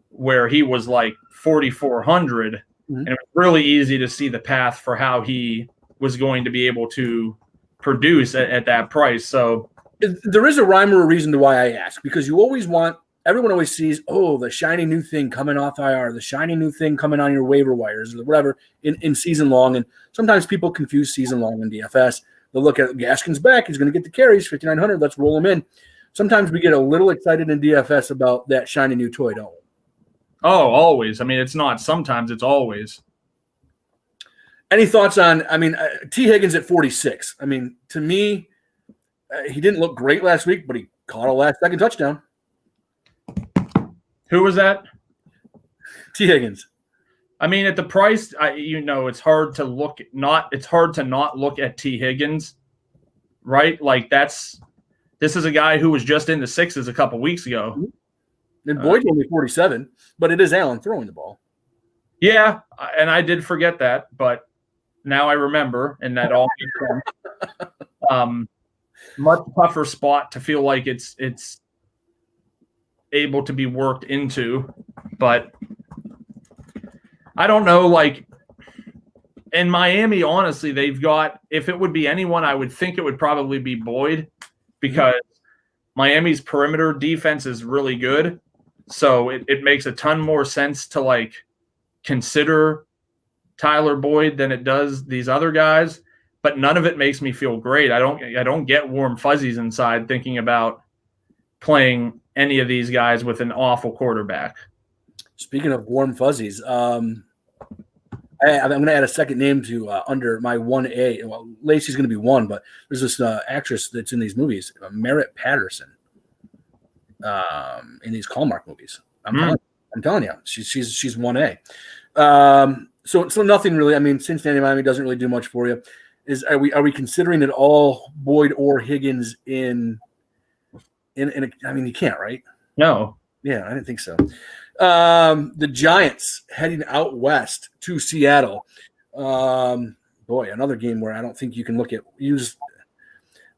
where he was like 4,400. And it was really easy to see the path for how he was going to be able to produce at that price. So There is a rhyme or a reason to why I ask, because you always want – everyone always sees, the shiny new thing coming off IR, the shiny new thing coming on your waiver wires or whatever in season long. And sometimes people confuse season long and DFS. They'll look at Gaskin's back. He's going to get the carries, 5,900. Let's roll him in. Sometimes we get a little excited in DFS about that shiny new toy, don't we? Oh, always. I mean, it's not sometimes, it's always. Any thoughts on T. Higgins at 46? I mean, to me, he didn't look great last week, but he caught a last-second touchdown. Who was that? T. Higgins. I mean, at the price, it's hard to not look at T. Higgins, right? Like this is a guy who was just in the sixes a couple weeks ago. And Boyd's only 47, but it is Allen throwing the ball. Yeah, and I did forget that, but now I remember, and that all makes sense. Much tougher spot to feel like it's able to be worked into, but I don't know. Like in Miami, honestly, they've got. If it would be anyone, I would think it would probably be Boyd, because Miami's perimeter defense is really good. So it makes a ton more sense to like consider Tyler Boyd than it does these other guys. But none of it makes me feel great. I don't get warm fuzzies inside thinking about playing any of these guys with an awful quarterback. Speaking of warm fuzzies, I'm going to add a second name to under my 1A. Well, Lacey's going to be 1, but there's this actress that's in these movies, Merritt Patterson, in these Hallmark movies. I'm telling you, she's 1A. So nothing really. I mean, Cincinnati, Miami doesn't really do much for you. Are we considering it all Boyd or Higgins in I mean, you can't, right? No. Yeah, I didn't think so. The Giants heading out west to Seattle. Boy, another game where I don't think you can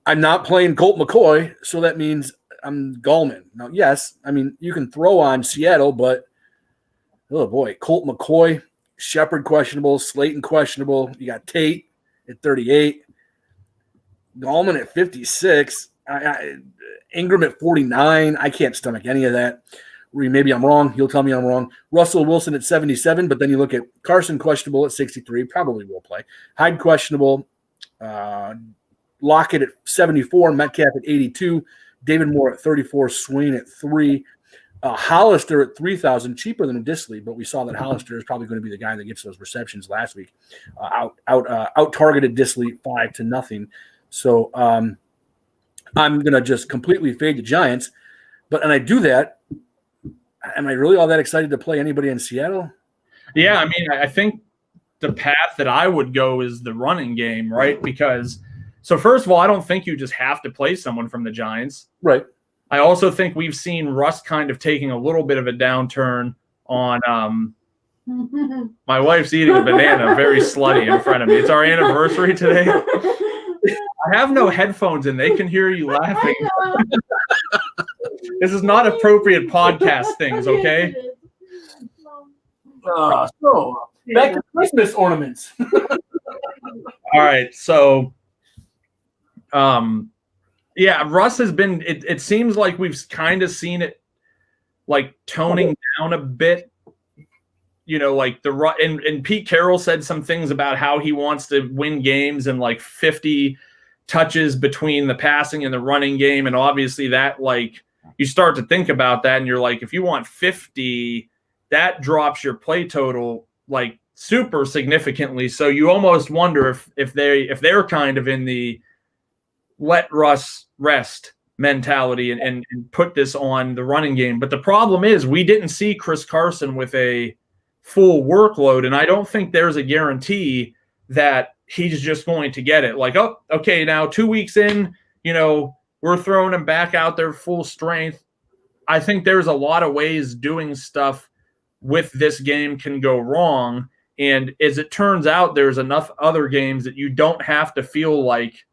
I'm not playing Colt McCoy, so that means I'm Gallman. Now, yes, I mean, you can throw on Seattle, but oh boy, Colt McCoy, Shepard questionable, Slayton questionable. You got Tate at 38, Gallman at 56, Ingram at 49. I can't stomach any of that. Maybe I'm wrong. You'll tell me I'm wrong. Russell Wilson at 77, but then you look at Carson questionable at 63, probably will play. Hyde questionable, Lockett at 74, Metcalf at 82, David Moore at 34, Swain at 3, Hollister at 3,000, cheaper than Disley, but we saw that Hollister is probably going to be the guy that gets those receptions last week. Out targeted Disley 5-0. So I'm going to just completely fade the Giants, and I do that. Am I really all that excited to play anybody in Seattle? Yeah, I mean, I think the path that I would go is the running game, right? Because so first of all, I don't think you just have to play someone from the Giants. Right. I also think we've seen Russ kind of taking a little bit of a downturn on my wife's eating a banana very slutty in front of me. It's our anniversary today. I have no headphones and they can hear you laughing. This is not appropriate podcast things, okay? So back to Christmas ornaments. All right, so yeah, Russ has been it seems like we've kind of seen it like toning down a bit. You know, like and Pete Carroll said some things about how he wants to win games and like 50 touches between the passing and the running game, and obviously that like you start to think about that and you're like, if you want 50, that drops your play total like super significantly. So you almost wonder if they're kind of in the let Russ rest mentality and put this on the running game. But the problem is we didn't see Chris Carson with a full workload, and I don't think there's a guarantee that he's just going to get it. Like, oh, okay, now 2 weeks in, you know, we're throwing him back out there full strength. I think there's a lot of ways doing stuff with this game can go wrong. And as it turns out, there's enough other games that you don't have to feel like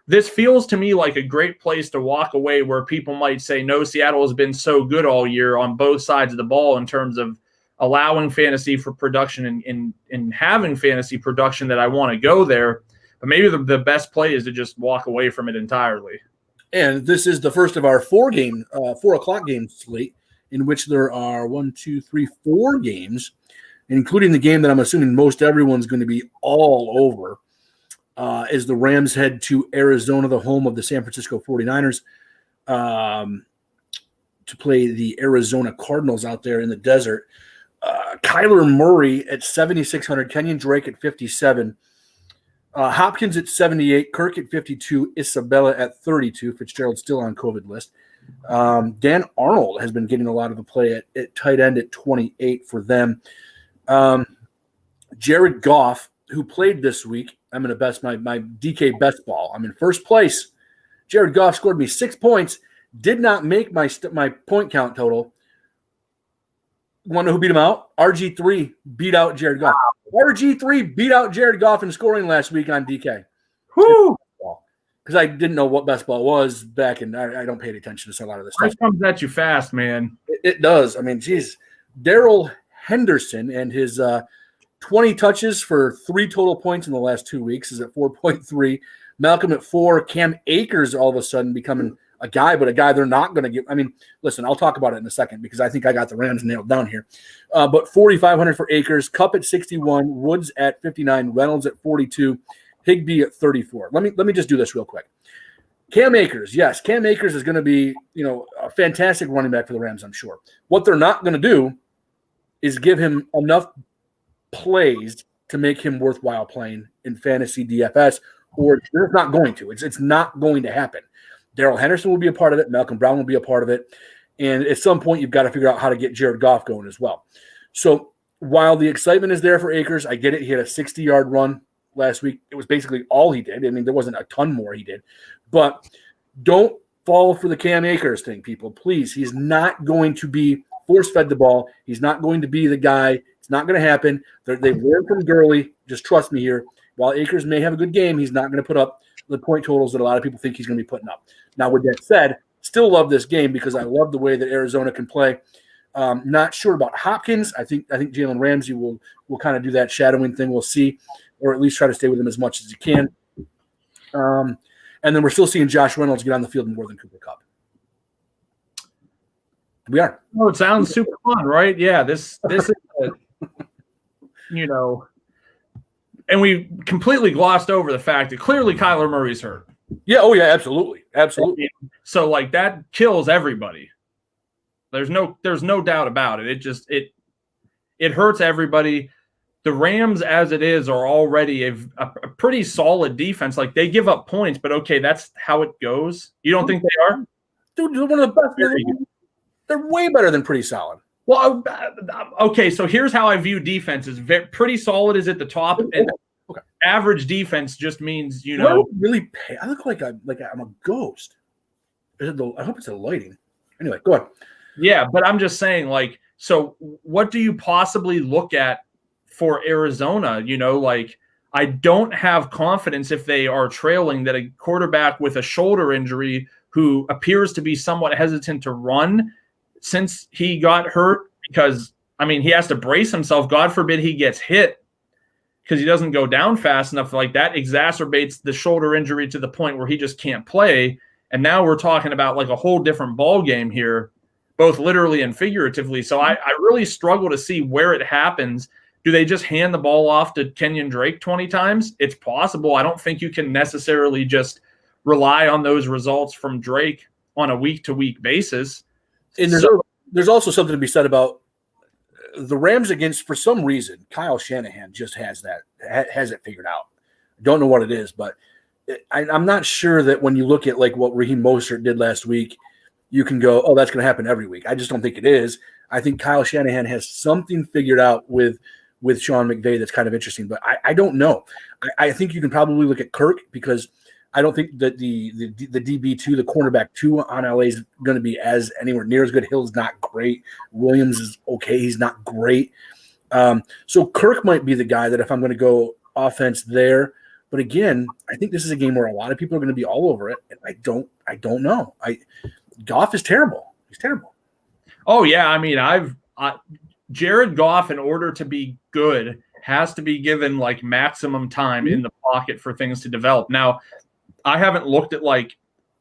this feels to me like a great place to walk away where people might say, no, Seattle has been so good all year on both sides of the ball in terms of allowing fantasy for production and having fantasy production that I want to go there. But maybe the best play is to just walk away from it entirely. And this is the first of our 4 o'clock game slate, in which there are 4 games, including the game that I'm assuming most everyone's going to be all over, as the Rams head to Arizona, the home of the San Francisco 49ers, to play the Arizona Cardinals out there in the desert. Kyler Murray at 7,600, Kenyon Drake at 57, Hopkins at 78, Kirk at 52, Isabella at 32. Fitzgerald's still on COVID list. Dan Arnold has been getting a lot of the play at tight end at 28 for them. Jared Goff, who played this week, I'm going to best my DK best ball. I'm in first place. Jared Goff scored me 6 points, did not make my point count total. Want to know who beat him out? RG3 beat out Jared Goff. RG3 beat out Jared Goff in scoring last week on DK. Whoo! Because I didn't know what best ball was back, and I don't pay attention to a lot of this stuff. It comes at you fast, man. It does. I mean, geez. Daryl Henderson and his 20 touches for 3 total points in the last 2 weeks is at 4.3. Malcolm at 4. Cam Akers all of a sudden becoming a guy, but a guy they're not going to give. I mean, listen, I'll talk about it in a second because I think I got the Rams nailed down here. But 4,500 for Akers, Kupp at 61, Woods at 59, Reynolds at 42, Higbee at 34. Let me just do this real quick. Cam Akers, yes, Cam Akers is going to be, a fantastic running back for the Rams, I'm sure. What they're not going to do is give him enough plays to make him worthwhile playing in fantasy DFS, or they're not going to. It's not going to happen. Darrell Henderson will be a part of it. Malcolm Brown will be a part of it. And at some point, you've got to figure out how to get Jared Goff going as well. So while the excitement is there for Akers, I get it. He had a 60-yard run last week. It was basically all he did. I mean, there wasn't a ton more he did. But don't fall for the Cam Akers thing, people. Please. He's not going to be force-fed the ball. He's not going to be the guy. It's not going to happen. They learned from Gurley. Just trust me here. While Akers may have a good game, he's not going to put up the point totals that a lot of people think he's going to be putting up. Now, with that said, still love this game because I love the way that Arizona can play. Not sure about Hopkins. I think Jalen Ramsey will kind of do that shadowing thing. We'll see, or at least try to stay with him as much as he can. And then we're still seeing Josh Reynolds get on the field more than Cooper Kupp. We are. Oh, it sounds super fun, right? Yeah, this is, and we completely glossed over the fact that clearly Kyler Murray's hurt. Yeah. Oh, yeah. Absolutely. Absolutely. So, that kills everybody. There's no doubt about it. It hurts everybody. The Rams, as it is, are already a pretty solid defense. They give up points, but okay, that's how it goes. You don't think they are? Dude, they're one of the best. They're way better than pretty solid. Well, okay, so here's how I view defenses. Pretty solid is at the top, and okay. Average defense just means, really pay. I look like I'm a ghost. I hope it's the lighting. Anyway, go on. Yeah, but I'm just saying, so what do you possibly look at for Arizona? I don't have confidence if they are trailing that a quarterback with a shoulder injury who appears to be somewhat hesitant to run since he got hurt, because he has to brace himself. God forbid he gets hit because he doesn't go down fast enough. That exacerbates the shoulder injury to the point where he just can't play. And now we're talking about a whole different ball game here, both literally and figuratively. So I really struggle to see where it happens. Do they just hand the ball off to Kenyon Drake 20 times? It's possible. I don't think you can necessarily just rely on those results from Drake on a week-to-week basis. And there's also something to be said about the Rams against, for some reason, Kyle Shanahan just has it figured out. I don't know what it is, but I'm not sure that when you look at what Raheem Mostert did last week, you can go, oh, that's going to happen every week. I just don't think it is. I think Kyle Shanahan has something figured out with Sean McVay that's kind of interesting, but I don't know. I think you can probably look at Kirk because I don't think that the DB2, the cornerback 2 on LA is going to be anywhere near as good. Hill's not great. Williams is okay. He's not great. So Kirk might be the guy that if I'm going to go offense there. But again, I think this is a game where a lot of people are going to be all over it. And I don't know. Goff is terrible. He's terrible. Oh yeah. Jared Goff, in order to be good, has to be given maximum time in the pocket for things to develop. Now, I haven't looked at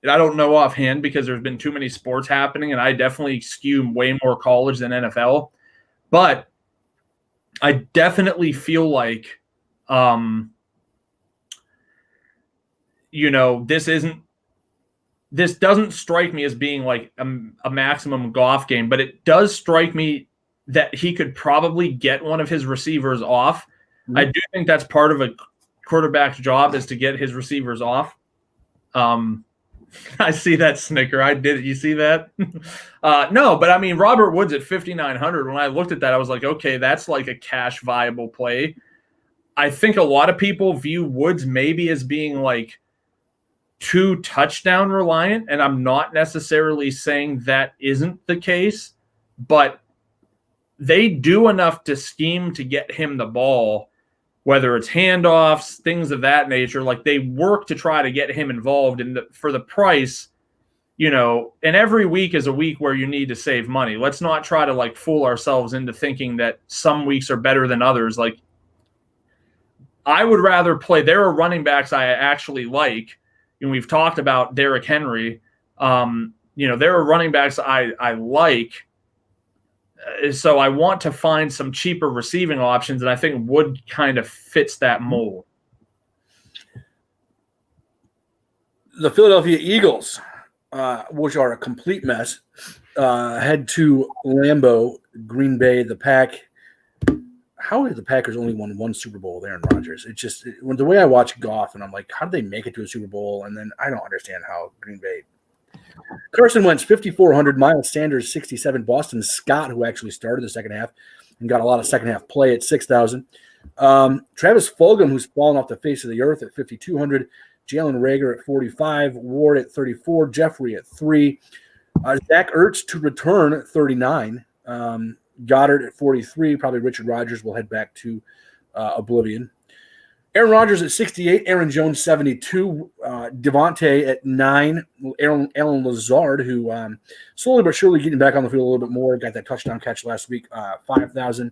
I don't know offhand because there's been too many sports happening, and I definitely skew way more college than NFL. But I definitely feel like, this doesn't strike me as being like a maximum Goff game, but it does strike me that he could probably get one of his receivers off. Mm-hmm. I do think that's part of a quarterback's job is to get his receivers off. I see that snicker. I did. You see that? No, but I mean, Robert Woods at 5,900. When I looked at that, I was like, okay, that's like a cash viable play. I think a lot of people view Woods maybe as being like too touchdown reliant, and I'm not necessarily saying that isn't the case, but they do enough to scheme to get him the ball, whether it's handoffs, things of that nature. Like they work to try to get him involved for the price, and every week is a week where you need to save money. Let's not try to like fool ourselves into thinking that some weeks are better than others. Like I would rather play. There are running backs I actually like, and we've talked about Derrick Henry. There are running backs I like. So I want to find some cheaper receiving options, and I think Wood kind of fits that mold. The Philadelphia Eagles, which are a complete mess, head to Lambeau, Green Bay, the Pack. How did the Packers only won one Super Bowl with Aaron Rodgers? It's just the way I watch Goff, and I'm like, how did they make it to a Super Bowl? And then I don't understand how Green Bay. Carson Wentz, 5,400. Miles Sanders, 67. Boston Scott, who actually started the second half and got a lot of second half play at 6,000. Travis Fulgham, who's fallen off the face of the earth at 5,200. Jalen Reagor at 45. Ward at 34. Jeffrey at 3. Zach Ertz to return at 39. Goddard at 43. Probably Richard Rodgers will head back to oblivion. Aaron Rodgers at 68, Aaron Jones 72, Devontae at 9, Alan Lazard, who slowly but surely getting back on the field a little bit more, got that touchdown catch last week, 5,000.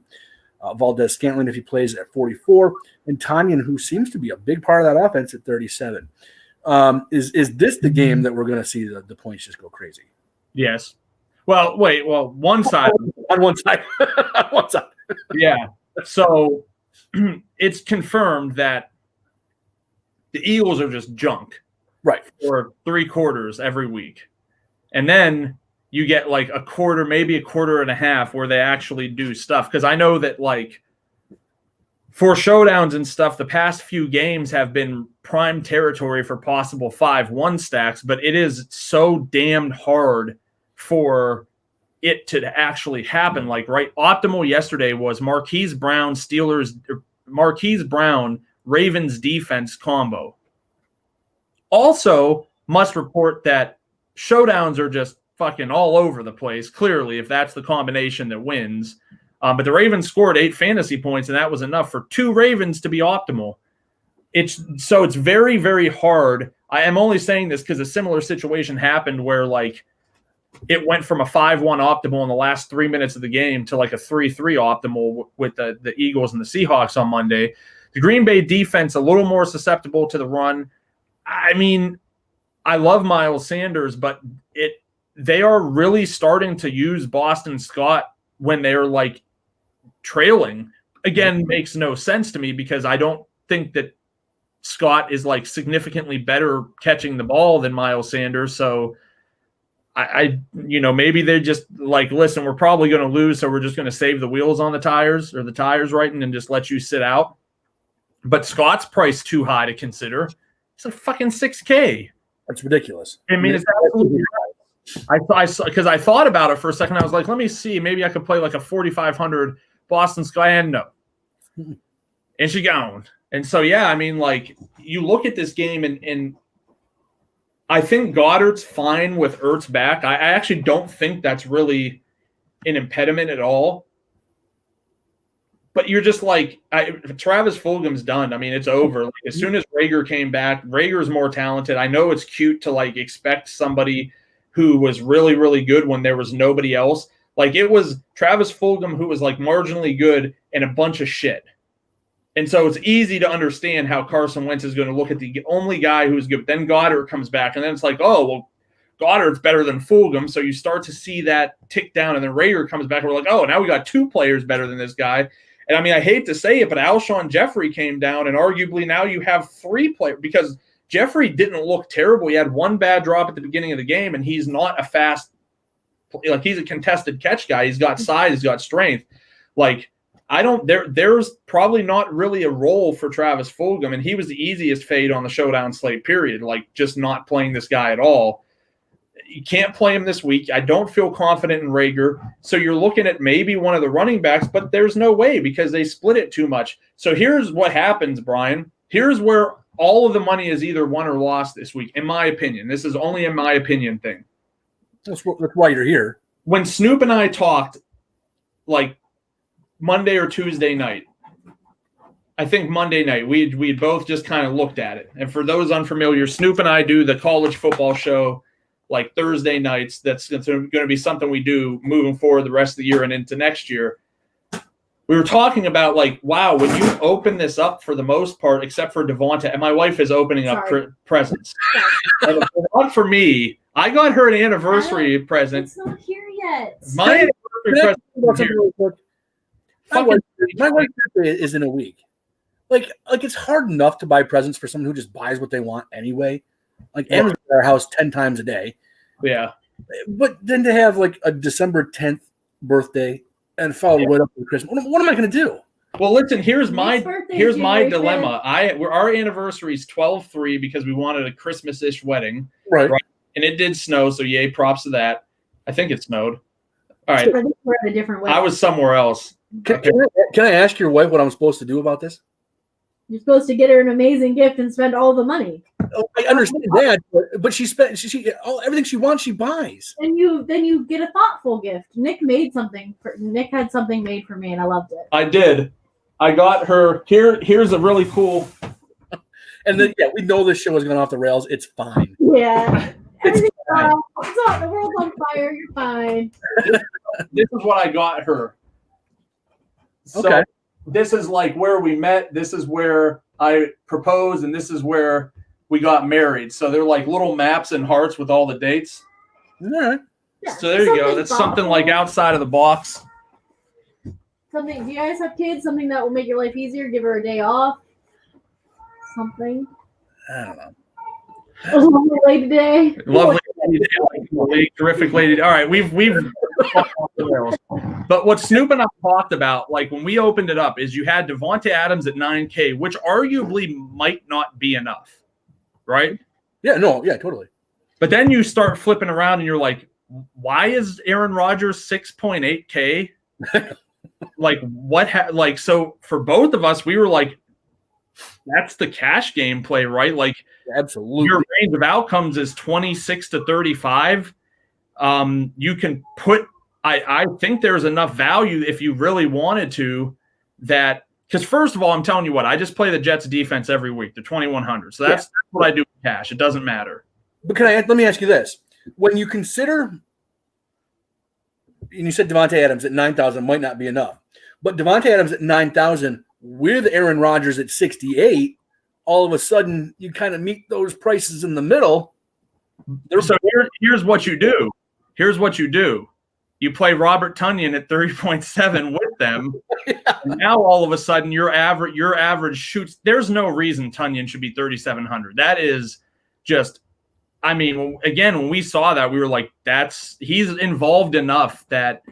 Valdez Scantling, if he plays, at 44, and Tanyan, who seems to be a big part of that offense, at 37. Is this the game that we're going to see the points just go crazy? Yes. Well, wait. Well, one side. On one side. On one side. Yeah. So it's confirmed that the Eagles are just junk. Right. For 3 quarters every week. And then you get like a quarter, maybe a quarter and a half where they actually do stuff. Because I know that like for showdowns and stuff, the past few games have been prime territory for possible 5-1 stacks, but it is so damned hard for it to actually happen. Like optimal yesterday was Marquise Brown Ravens defense combo. Also must report that showdowns are just fucking all over the place, clearly, if that's the combination that wins. But the Ravens scored 8 fantasy points, and that was enough for 2 Ravens to be optimal. It's very, very hard. I am only saying this because a similar situation happened where like it went from a 5-1 optimal in the last 3 minutes of the game to like a 3-3 optimal with the Eagles and the Seahawks on Monday. The Green Bay defense a little more susceptible to the run. I mean, I love Miles Sanders, but they are really starting to use Boston Scott when they're like trailing. Again, makes no sense to me because I don't think that Scott is like significantly better catching the ball than Miles Sanders. So I maybe they're just like, listen, we're probably going to lose, so we're just going to save the wheels on the tires or the tires right and just let you sit out. But Scott's price too high to consider. It's a fucking $6K. That's ridiculous. I mean, it's absolutely because I thought about it for a second. I was like, let me see, maybe I could play like a 4,500 Boston Scott, and no, and she gone. And so yeah, I mean, like you look at this game and I think Goddard's fine with Ertz back. I actually don't think that's really an impediment at all. But you're just like, Travis Fulgham's done. I mean, it's over. Like, as soon as Reagor came back, Rager's more talented. I know it's cute to like expect somebody who was really, really good when there was nobody else. Like it was Travis Fulgham who was like marginally good and a bunch of shit. And so it's easy to understand how Carson Wentz is going to look at the only guy who's good. Then Goddard comes back, and then it's like, oh, well, Goddard's better than Fulgham. So you start to see that tick down, and then Rager comes back, and we're like, oh, now we got 2 players better than this guy. And I mean, I hate to say it, but Alshon Jeffrey came down, and arguably now you have 3 players because Jeffrey didn't look terrible. He had 1 bad drop at the beginning of the game, and he's not a fast, like he's a contested catch guy. He's got size, he's got strength. Like, there's probably not really a role for Travis Fulgham, and he was the easiest fade on the showdown slate, period. Like, just not playing this guy at all. You can't play him this week. I don't feel confident in Rager. So you're looking at maybe one of the running backs, but there's no way because they split it too much. So here's what happens, Brian. Here's where all of the money is either won or lost this week, in my opinion. This is only a my opinion thing. That's why you're here. When Snoop and I talked, like, Monday or Tuesday night. I think Monday night. We both just kind of looked at it. And for those unfamiliar, Snoop and I do the college football show like Thursday nights. That's going to be something we do moving forward the rest of the year and into next year. We were talking about, like, wow, when you open this up for the most part, except for Devonta, and my wife is opening up presents. Not for me. I got her an anniversary present. It's not here yet. My anniversary present is here. My wife's birthday is in a week. Like it's hard enough to buy presents for someone who just buys what they want anyway. Like Amazon at our house 10 times a day. Yeah. But then to have like a December 10th birthday and follow right up with Christmas, what am I going to do? Well, listen, here's my dilemma. 5th. Our anniversary is 12/3 because we wanted a Christmas-ish wedding. Right. And it did snow, so yay, props to that. I think it snowed. All right. We're at a different way. I was somewhere else. Can I ask your wife what I'm supposed to do about this? You're supposed to get her an amazing gift and spend all the money. Oh, I understand that, but she spent everything she wants. She buys. And then you get a thoughtful gift. Nick had something made for me, and I loved it. I did. I got her. Here's a really cool. And then we know this show is going off the rails. It's fine. Yeah. Everything's fine. The world's on fire. You're fine. This is what I got her. So okay. This is like where we met. This is where I proposed, and this is where we got married. So they're like little maps and hearts with all the dates. All right. Yeah, so there you go. That's something like outside of the box. Something. Do you guys have kids? Something that will make your life easier? Give her a day off. Something. I don't know. A lovely lady day. Lovely lady, terrific lady. All right, we've. But what Snoop and I talked about, like when we opened it up, is you had Devonta Adams at $9K, which arguably might not be enough, right? Yeah, no, yeah, totally. But then you start flipping around and you're like, why is Aaron Rodgers 6.8K? Like what? So for both of us, we were like, that's the cash game play, right? Like, absolutely. Your range of outcomes is 26 to 35. You can put. I think there's enough value if you really wanted to. That because first of all, I'm telling you what, I just play the Jets defense every week. They're 2,100, so that's what I do with cash. It doesn't matter. But let me ask you this: when you consider, and you said Devonta Adams at 9,000 might not be enough, but Devonta Adams at 9,000 with Aaron Rodgers at 68, all of a sudden you kind of meet those prices in the middle. So here's what you do. Here's what you do. You play Robert Tonyan at 30.7 with them. Yeah. Now all of a sudden your average shoots. There's no reason Tonyan should be 3,700. That is just. I mean, again, when we saw that, we were like, he's involved enough that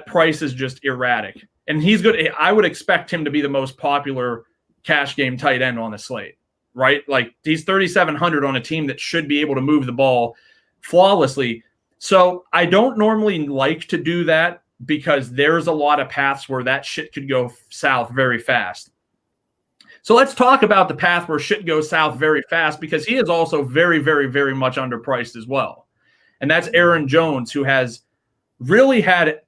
price is just erratic. And he's good. I would expect him to be the most popular cash game tight end on the slate, right? Like he's 3,700 on a team that should be able to move the ball flawlessly. So I don't normally like to do that because there's a lot of paths where that shit could go south very fast. So let's talk about the path where shit goes south very fast because he is also very, very, very much underpriced as well. And that's Aaron Jones, who has really had,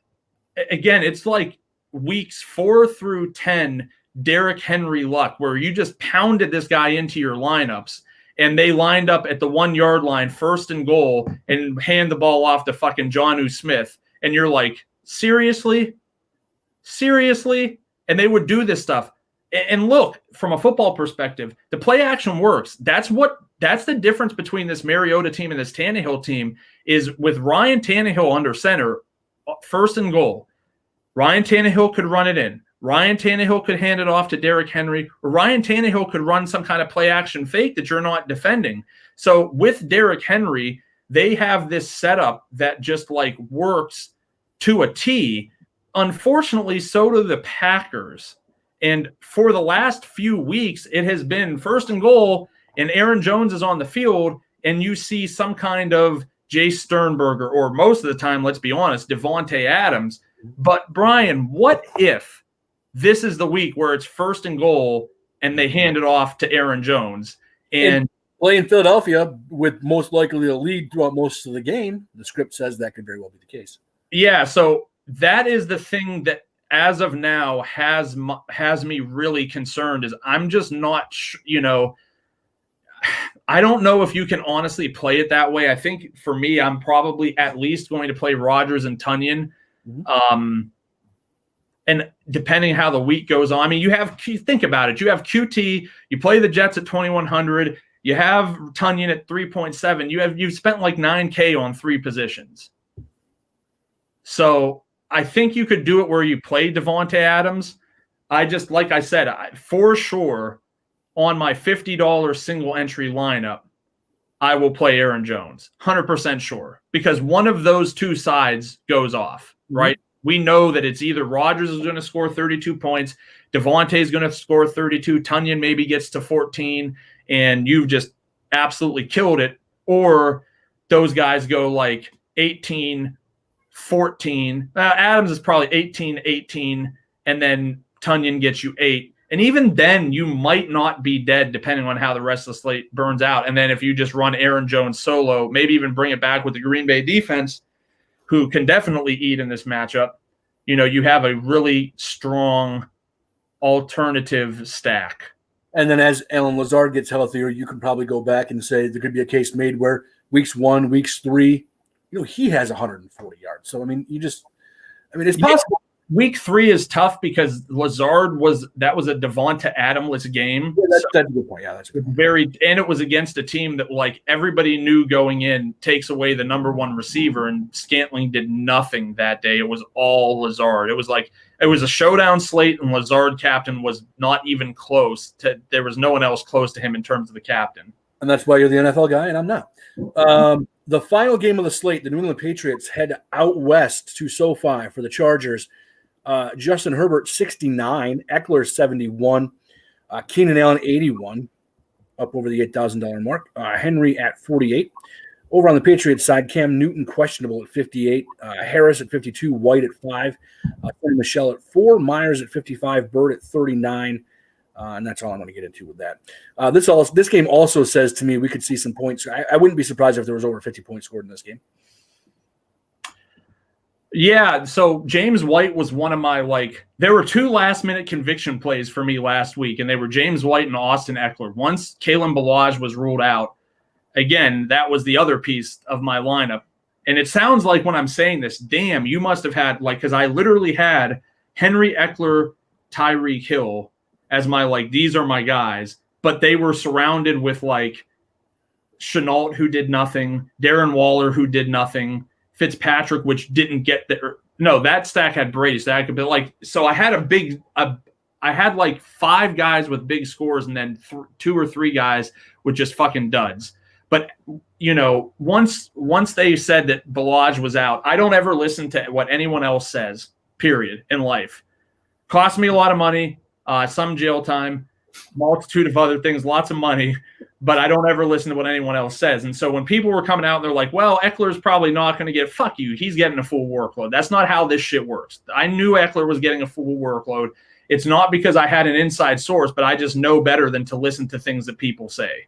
again, it's like weeks 4 through 10, Derrick Henry luck, where you just pounded this guy into your lineups and they lined up at the 1 yard line, 1st and goal, and hand the ball off to fucking Jonnu Smith. And you're like, seriously? Seriously? And they would do this stuff. And look, from a football perspective, the play action works. That's the difference between this Mariota team and this Tannehill team is with Ryan Tannehill under center, first and goal. Ryan Tannehill could run it in. Ryan Tannehill could hand it off to Derrick Henry, or Ryan Tannehill could run some kind of play action fake that you're not defending. So with Derrick Henry, they have this setup that just like works to a T. Unfortunately, so do the Packers. And for the last few weeks, it has been first and goal, and Aaron Jones is on the field, and you see some kind of Jay Sternberger, or most of the time, let's be honest, Devontae Adams. But, Bryan, what if this is the week where it's first and goal, and they hand it off to Aaron Jones? And play in Philadelphia with most likely a lead throughout most of the game, the script says that could very well be the case. Yeah, so that is the thing that, as of now, has me really concerned is I'm just not, I don't know if you can honestly play it that way. I think for me, I'm probably at least going to play Rodgers and Tunyon. And depending how the week goes on, I mean, think about it. You have QT, you play the Jets at 2,100, you have Tunyon at 3.7. You've spent like $9K on 3 positions. So I think you could do it where you play Devontae Adams. Like I said, for sure, on my $50 single entry lineup, I will play Aaron Jones, 100% sure, because one of those two sides goes off, right? We know that it's either Rodgers is going to score 32 points, Devontae is going to score 32, Tunyon maybe gets to 14, and you've just absolutely killed it, or those guys go like 18, 14. Adams is probably 18, 18, and then Tunyon gets you 8. And even then, you might not be dead depending on how the rest of the slate burns out. And then if you just run Aaron Jones solo, maybe even bring it back with the Green Bay defense, who can definitely eat in this matchup, you have a really strong alternative stack. And then as Allen Lazard gets healthier, you can probably go back and say there could be a case made where weeks 1, weeks 3, he has 140 yards. So, it's possible. Week 3 is tough because Lazard was a Devonta Adams game. Yeah, that's a good point. Yeah, that's a good point. And it was against a team that like everybody knew going in takes away the number 1 receiver, and Scantling did nothing that day. It was all Lazard. It was a showdown slate, and Lazard captain was not even close to. There was no one else close to him in terms of the captain. And that's why you're the NFL guy, and I'm not. The final game of the slate, the New England Patriots head out west to SoFi for the Chargers. Justin Herbert, 69. Eckler, 71. Keenan Allen, 81. Up over the $8,000 mark. Henry at 48. Over on the Patriots side, Cam Newton, questionable at 58. Harris at 52. White at 5. Michelle at 4. Myers at 55. Bird at 39. And that's all I'm going to get into with that. This game also says to me we could see some points. I wouldn't be surprised if there was over 50 points scored in this game. Yeah, so James White was one of my, there were 2 last-minute conviction plays for me last week, and they were James White and Austin Eckler. Once Kalen Ballage was ruled out, again, that was the other piece of my lineup. And it sounds like when I'm saying this, damn, you must have had, because I literally had Henry, Eckler, Tyreek Hill as my, these are my guys, but they were surrounded with, Chenault, who did nothing, Darren Waller, who did nothing, Fitzpatrick, which didn't get there. No, that stack had Brady stack, but so I had I had 5 guys with big scores, and then 2 or 3 guys with just fucking duds. But once they said that Ballage was out, I don't ever listen to what anyone else says. Period. In life, cost me a lot of money, some jail time, multitude of other things, lots of money. But I don't ever listen to what anyone else says. And so when people were coming out and they're like, well, Eckler's probably not going to get, fuck you, he's getting a full workload. That's not how this shit works. I knew Eckler was getting a full workload. It's not because I had an inside source, but I just know better than to listen to things that people say.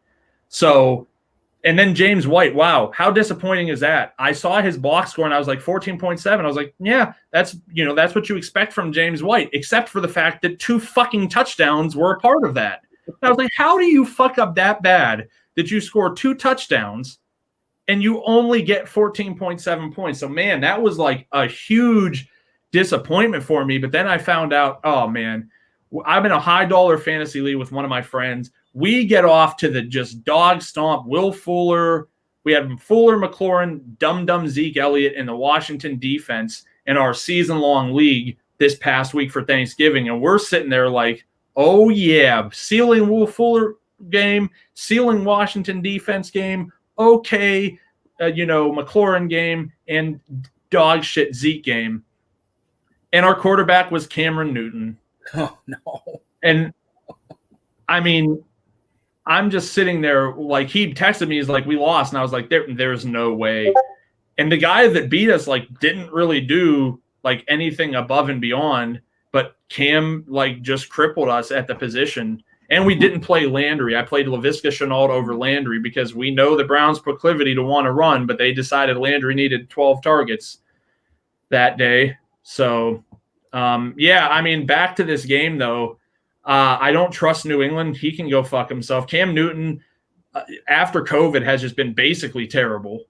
So, and then James White, wow, how disappointing is that? I saw his box score and I was like 14.7. I was like, yeah, that's what you expect from James White, except for the fact that 2 fucking touchdowns were a part of that. I was like, how do you fuck up that bad that you score 2 touchdowns and you only get 14.7 points? So, man, that was a huge disappointment for me. But then I found out, oh, man, I'm in a high dollar fantasy league with one of my friends. We get off to the just dog stomp. Will Fuller. We have Fuller, McLaurin, dumb Zeke Elliott in the Washington defense in our season-long league this past week for Thanksgiving. And we're sitting there like, oh, yeah, ceiling Will Fuller game, ceiling Washington defense game, okay, McLaurin game, and dog shit Zeke game. And our quarterback was Cameron Newton. Oh, no. And, I mean, I'm just sitting there, like, he texted me, he's like, we lost. And I was like, there's no way. And the guy that beat us, like, didn't really do, like, anything above and beyond. But Cam, like, just crippled us at the position. And we didn't play Landry. I played Laviska Shenault over Landry because we know the Browns' proclivity to want to run, but they decided Landry needed 12 targets that day. So, I mean, back to this game, though. I don't trust New England. He can go fuck himself. Cam Newton, after COVID, has just been basically terrible.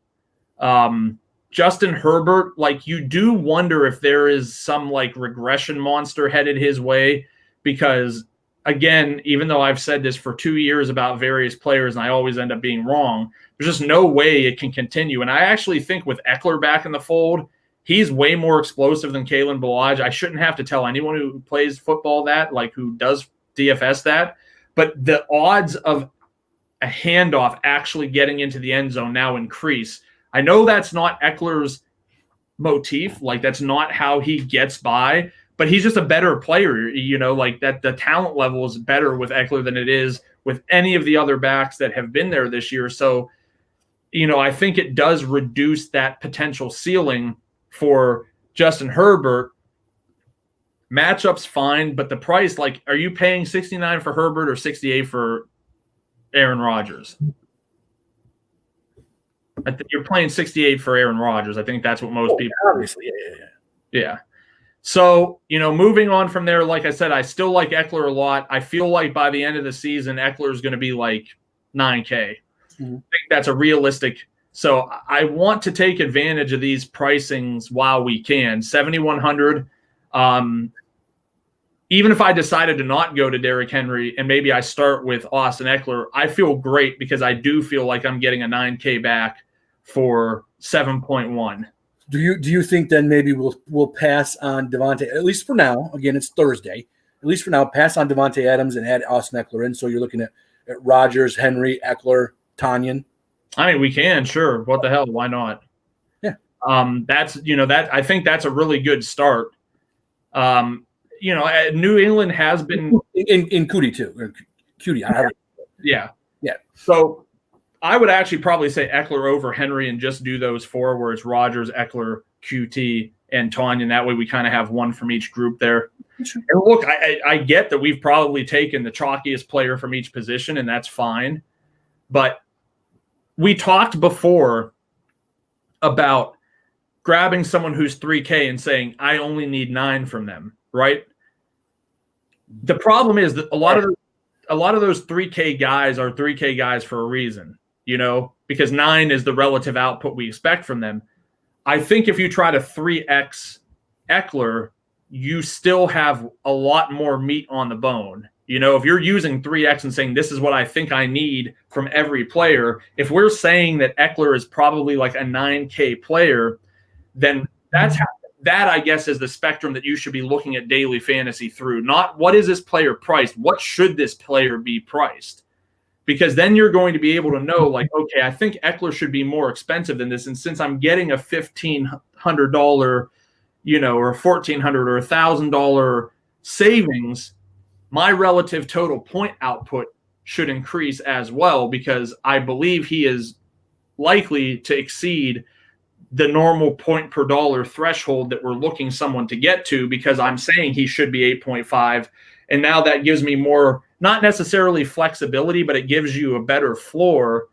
Justin Herbert, like, you do wonder if there is some, like, regression monster headed his way because, again, even though I've said this for 2 years about various players and I always end up being wrong, there's just no way it can continue. And I actually think with Eckler back in the fold, he's way more explosive than Kalen Ballage. I shouldn't have to tell anyone who plays football that, like who does DFS that. But the odds of a handoff actually getting into the end zone now increase. I know that's not Eckler's motif. Like, that's not how he gets by. But he's just a better player, like that the talent level is better with Eckler than it is with any of the other backs that have been there this year. So, I think it does reduce that potential ceiling for Justin Herbert. Matchups fine, but the price, like, are you paying 69 for Herbert or 68 for Aaron Rodgers? I think you're playing 68 for Aaron Rodgers. I think that's what most people. Obviously, yeah. So, moving on from there, like I said, I still like Eckler a lot. I feel like by the end of the season, Eckler is going to be like 9K. I think that's a realistic. So I want to take advantage of these pricings while we can. 7,100. Even if I decided to not go to Derrick Henry and maybe I start with Austin Eckler, I feel great because I do feel like I'm getting a 9K back for 7.1. Do you think then maybe we'll pass on Devontae, at least for now? Again, it's Thursday. At least for now, pass on Devontae Adams and add Austin Eckler in. So you're looking at Rodgers, Henry, Eckler, Tanyan. I mean, we can, sure. What the hell? Why not? Yeah. That's that. I think that's a really good start. New England has been in Cootie too. Cutie. Yeah. Yeah. So I would actually probably say Eckler over Henry and just do those four where it's Rodgers, Eckler, QT, and Tanyan. That way we kind of have one from each group there. Sure. And look, I get that we've probably taken the chalkiest player from each position, and that's fine. But we talked before about grabbing someone who's 3K and saying, I only need 9 from them, right? The problem is that a lot of those 3K guys are 3K guys for a reason, because 9 is the relative output we expect from them. I think if you try to 3X Eckler, you still have a lot more meat on the bone. If you're using 3X and saying, this is what I think I need from every player, if we're saying that Eckler is probably like a 9K player, then that, I guess, is the spectrum that you should be looking at daily fantasy through. Not what is this player priced? What should this player be priced? Because then you're going to be able to know, like, okay, I think Eckler should be more expensive than this. And since I'm getting a $1,500, or a $1,400 or $1,000 savings, my relative total point output should increase as well, because I believe he is likely to exceed the normal point per dollar threshold that we're looking someone to get to, because I'm saying he should be 8.5. And now that gives me more, not necessarily flexibility, but it gives you a better floor.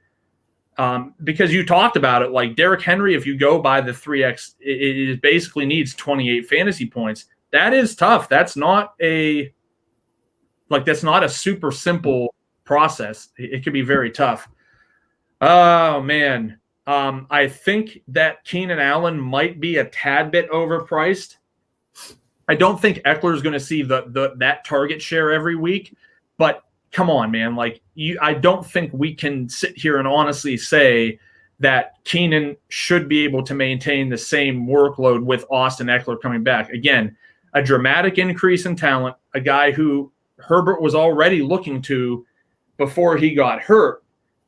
Because you talked about it, like Derrick Henry, if you go by the 3X, it basically needs 28 fantasy points. That is tough. That's not a super simple process. It can be very tough. Oh, man. I think that Keenan Allen might be a tad bit overpriced. I don't think Eckler is going to see that target share every week, but come on, man. Like I don't think we can sit here and honestly say that Keenan should be able to maintain the same workload with Austin Eckler coming back. Again, a dramatic increase in talent, a guy who Herbert was already looking to before he got hurt.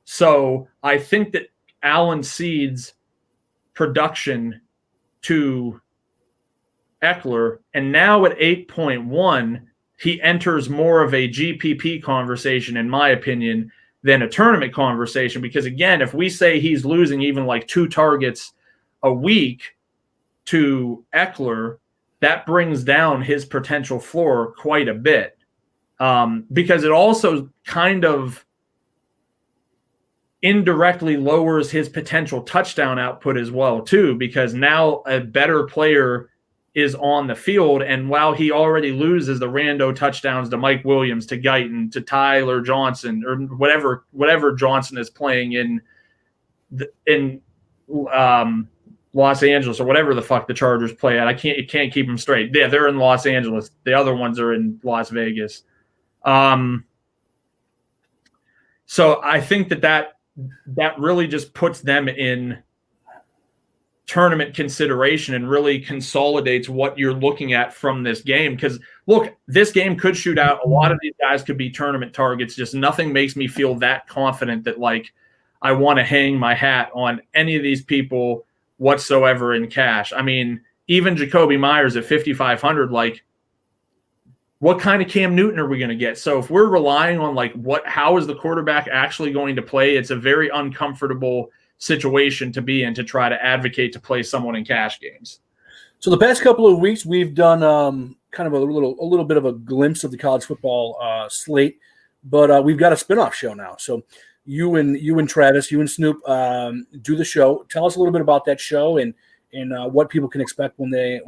So I think that Allen cedes production to Eckler, and now at 8.1, he enters more of a GPP conversation, in my opinion, than a tournament conversation. Because again, if we say he's losing even like 2 targets a week to Eckler, that brings down his potential floor quite a bit. Because it also kind of indirectly lowers his potential touchdown output as well, too, because now a better player is on the field, and while he already loses the rando touchdowns to Mike Williams, to Guyton, to Tyler Johnson, or whatever Johnson is playing in Los Angeles, or whatever the fuck the Chargers play at. You can't keep them straight. Yeah, they're in Los Angeles. The other ones are in Las Vegas. So I think that really just puts them in tournament consideration and really consolidates what you're looking at from this game. Because look, this game could shoot out. A lot of these guys could be tournament targets. Just nothing makes me feel that confident that like I want to hang my hat on any of these people whatsoever in cash. I mean, even Jacoby Myers at 5,500, like what kind of Cam Newton are we going to get? So if we're relying on like how is the quarterback actually going to play, it's a very uncomfortable situation to be in to try to advocate to play someone in cash games. So the past couple of weeks, we've done kind of a little bit of a glimpse of the college football slate, but we've got a spinoff show now. So you and Travis, you and Snoop do the show. Tell us a little bit about that show and what people can expect when they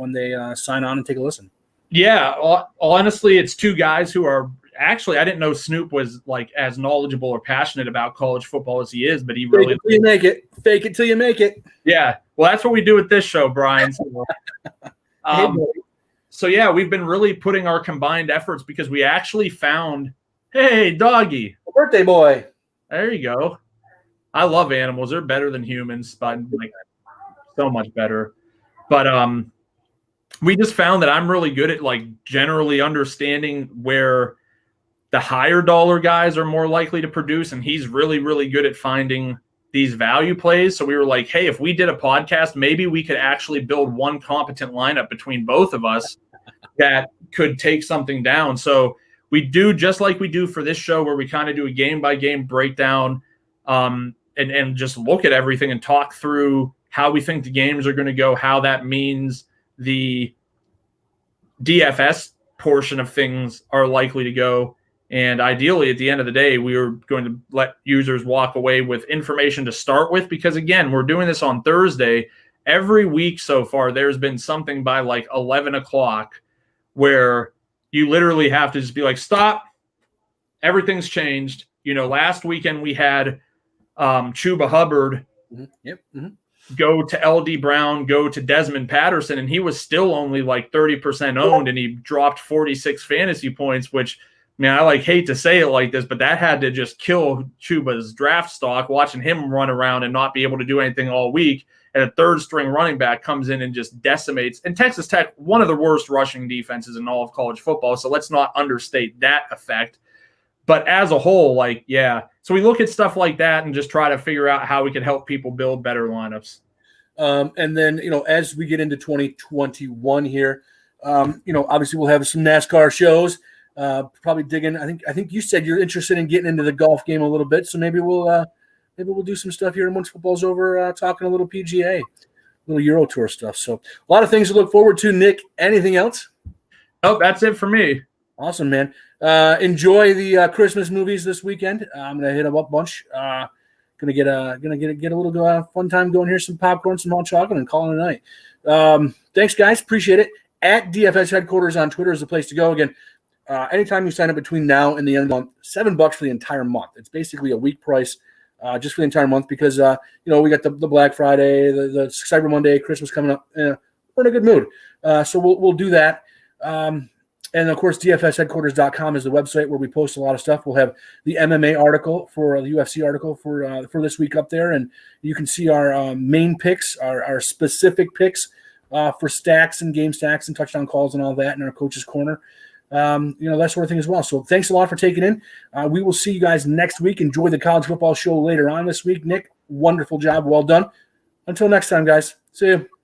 sign on and take a listen. Yeah, honestly, it's 2 guys who are actually, I didn't know Snoop was like as knowledgeable or passionate about college football as he is, but he really fake it till you make it. Fake it till you make it. Yeah, well, that's what we do with this show, Brian. So yeah, we've been really putting our combined efforts because we actually found, hey, doggy, birthday boy. There you go. I love animals; they're better than humans, but like so much better. But we just found that I'm really good at like generally understanding where the higher dollar guys are more likely to produce, and he's really, really good at finding these value plays. So we were like, hey, if we did a podcast, maybe we could actually build one competent lineup between both of us that could take something down. So we do just like we do for this show, where we kind of do a game-by-game breakdown and just look at everything and talk through how we think the games are going to go, how that means the DFS portion of things are likely to go. And ideally, at the end of the day, we are going to let users walk away with information to start with, because, again, we're doing this on Thursday. Every week so far, there's been something by like 11 o'clock where you literally have to just be like, stop, everything's changed. You know, last weekend we had Chuba Hubbard go to LD Brown, go to Desmond Patterson, and he was still only like 30% owned, and he dropped 46 fantasy points, which – man, I hate to say it like this, but that had to just kill Chuba's draft stock, watching him run around and not be able to do anything all week. And a third string running back comes in and just decimates. And Texas Tech, one of the worst rushing defenses in all of college football. So let's not understate that effect. But as a whole, so we look at stuff like that and just try to figure out how we can help people build better lineups. And then, as we get into 2021 here, obviously we'll have some NASCAR shows. Probably digging. I think you said you're interested in getting into the golf game a little bit, so maybe we'll do some stuff here once football's over, talking a little PGA, a little Euro Tour stuff. So a lot of things to look forward to. Nick, anything else? Oh, that's it for me. Awesome, man. Enjoy the Christmas movies this weekend. I'm gonna hit them up a bunch. Gonna get a little fun time going here, some popcorn, some hot chocolate, and calling it a night. Thanks, guys. Appreciate it. At DFS headquarters on Twitter is the place to go. Again. Anytime you sign up between now and the end of the month, $7 for the entire month. It's basically a week price just for the entire month because, we got the Black Friday, the Cyber Monday, Christmas coming up. We're in a good mood. So we'll do that. And of course, DFSheadquarters.com is the website where we post a lot of stuff. We'll have the MMA article the UFC article for this week up there, and you can see our main picks, our specific picks for stacks and game stacks and touchdown calls and all that in our coach's corner. That sort of thing as well. So thanks a lot for taking in. We will see you guys next week. Enjoy the college football show later on this week. Nick, wonderful job. Well done. Until next time, guys. See you.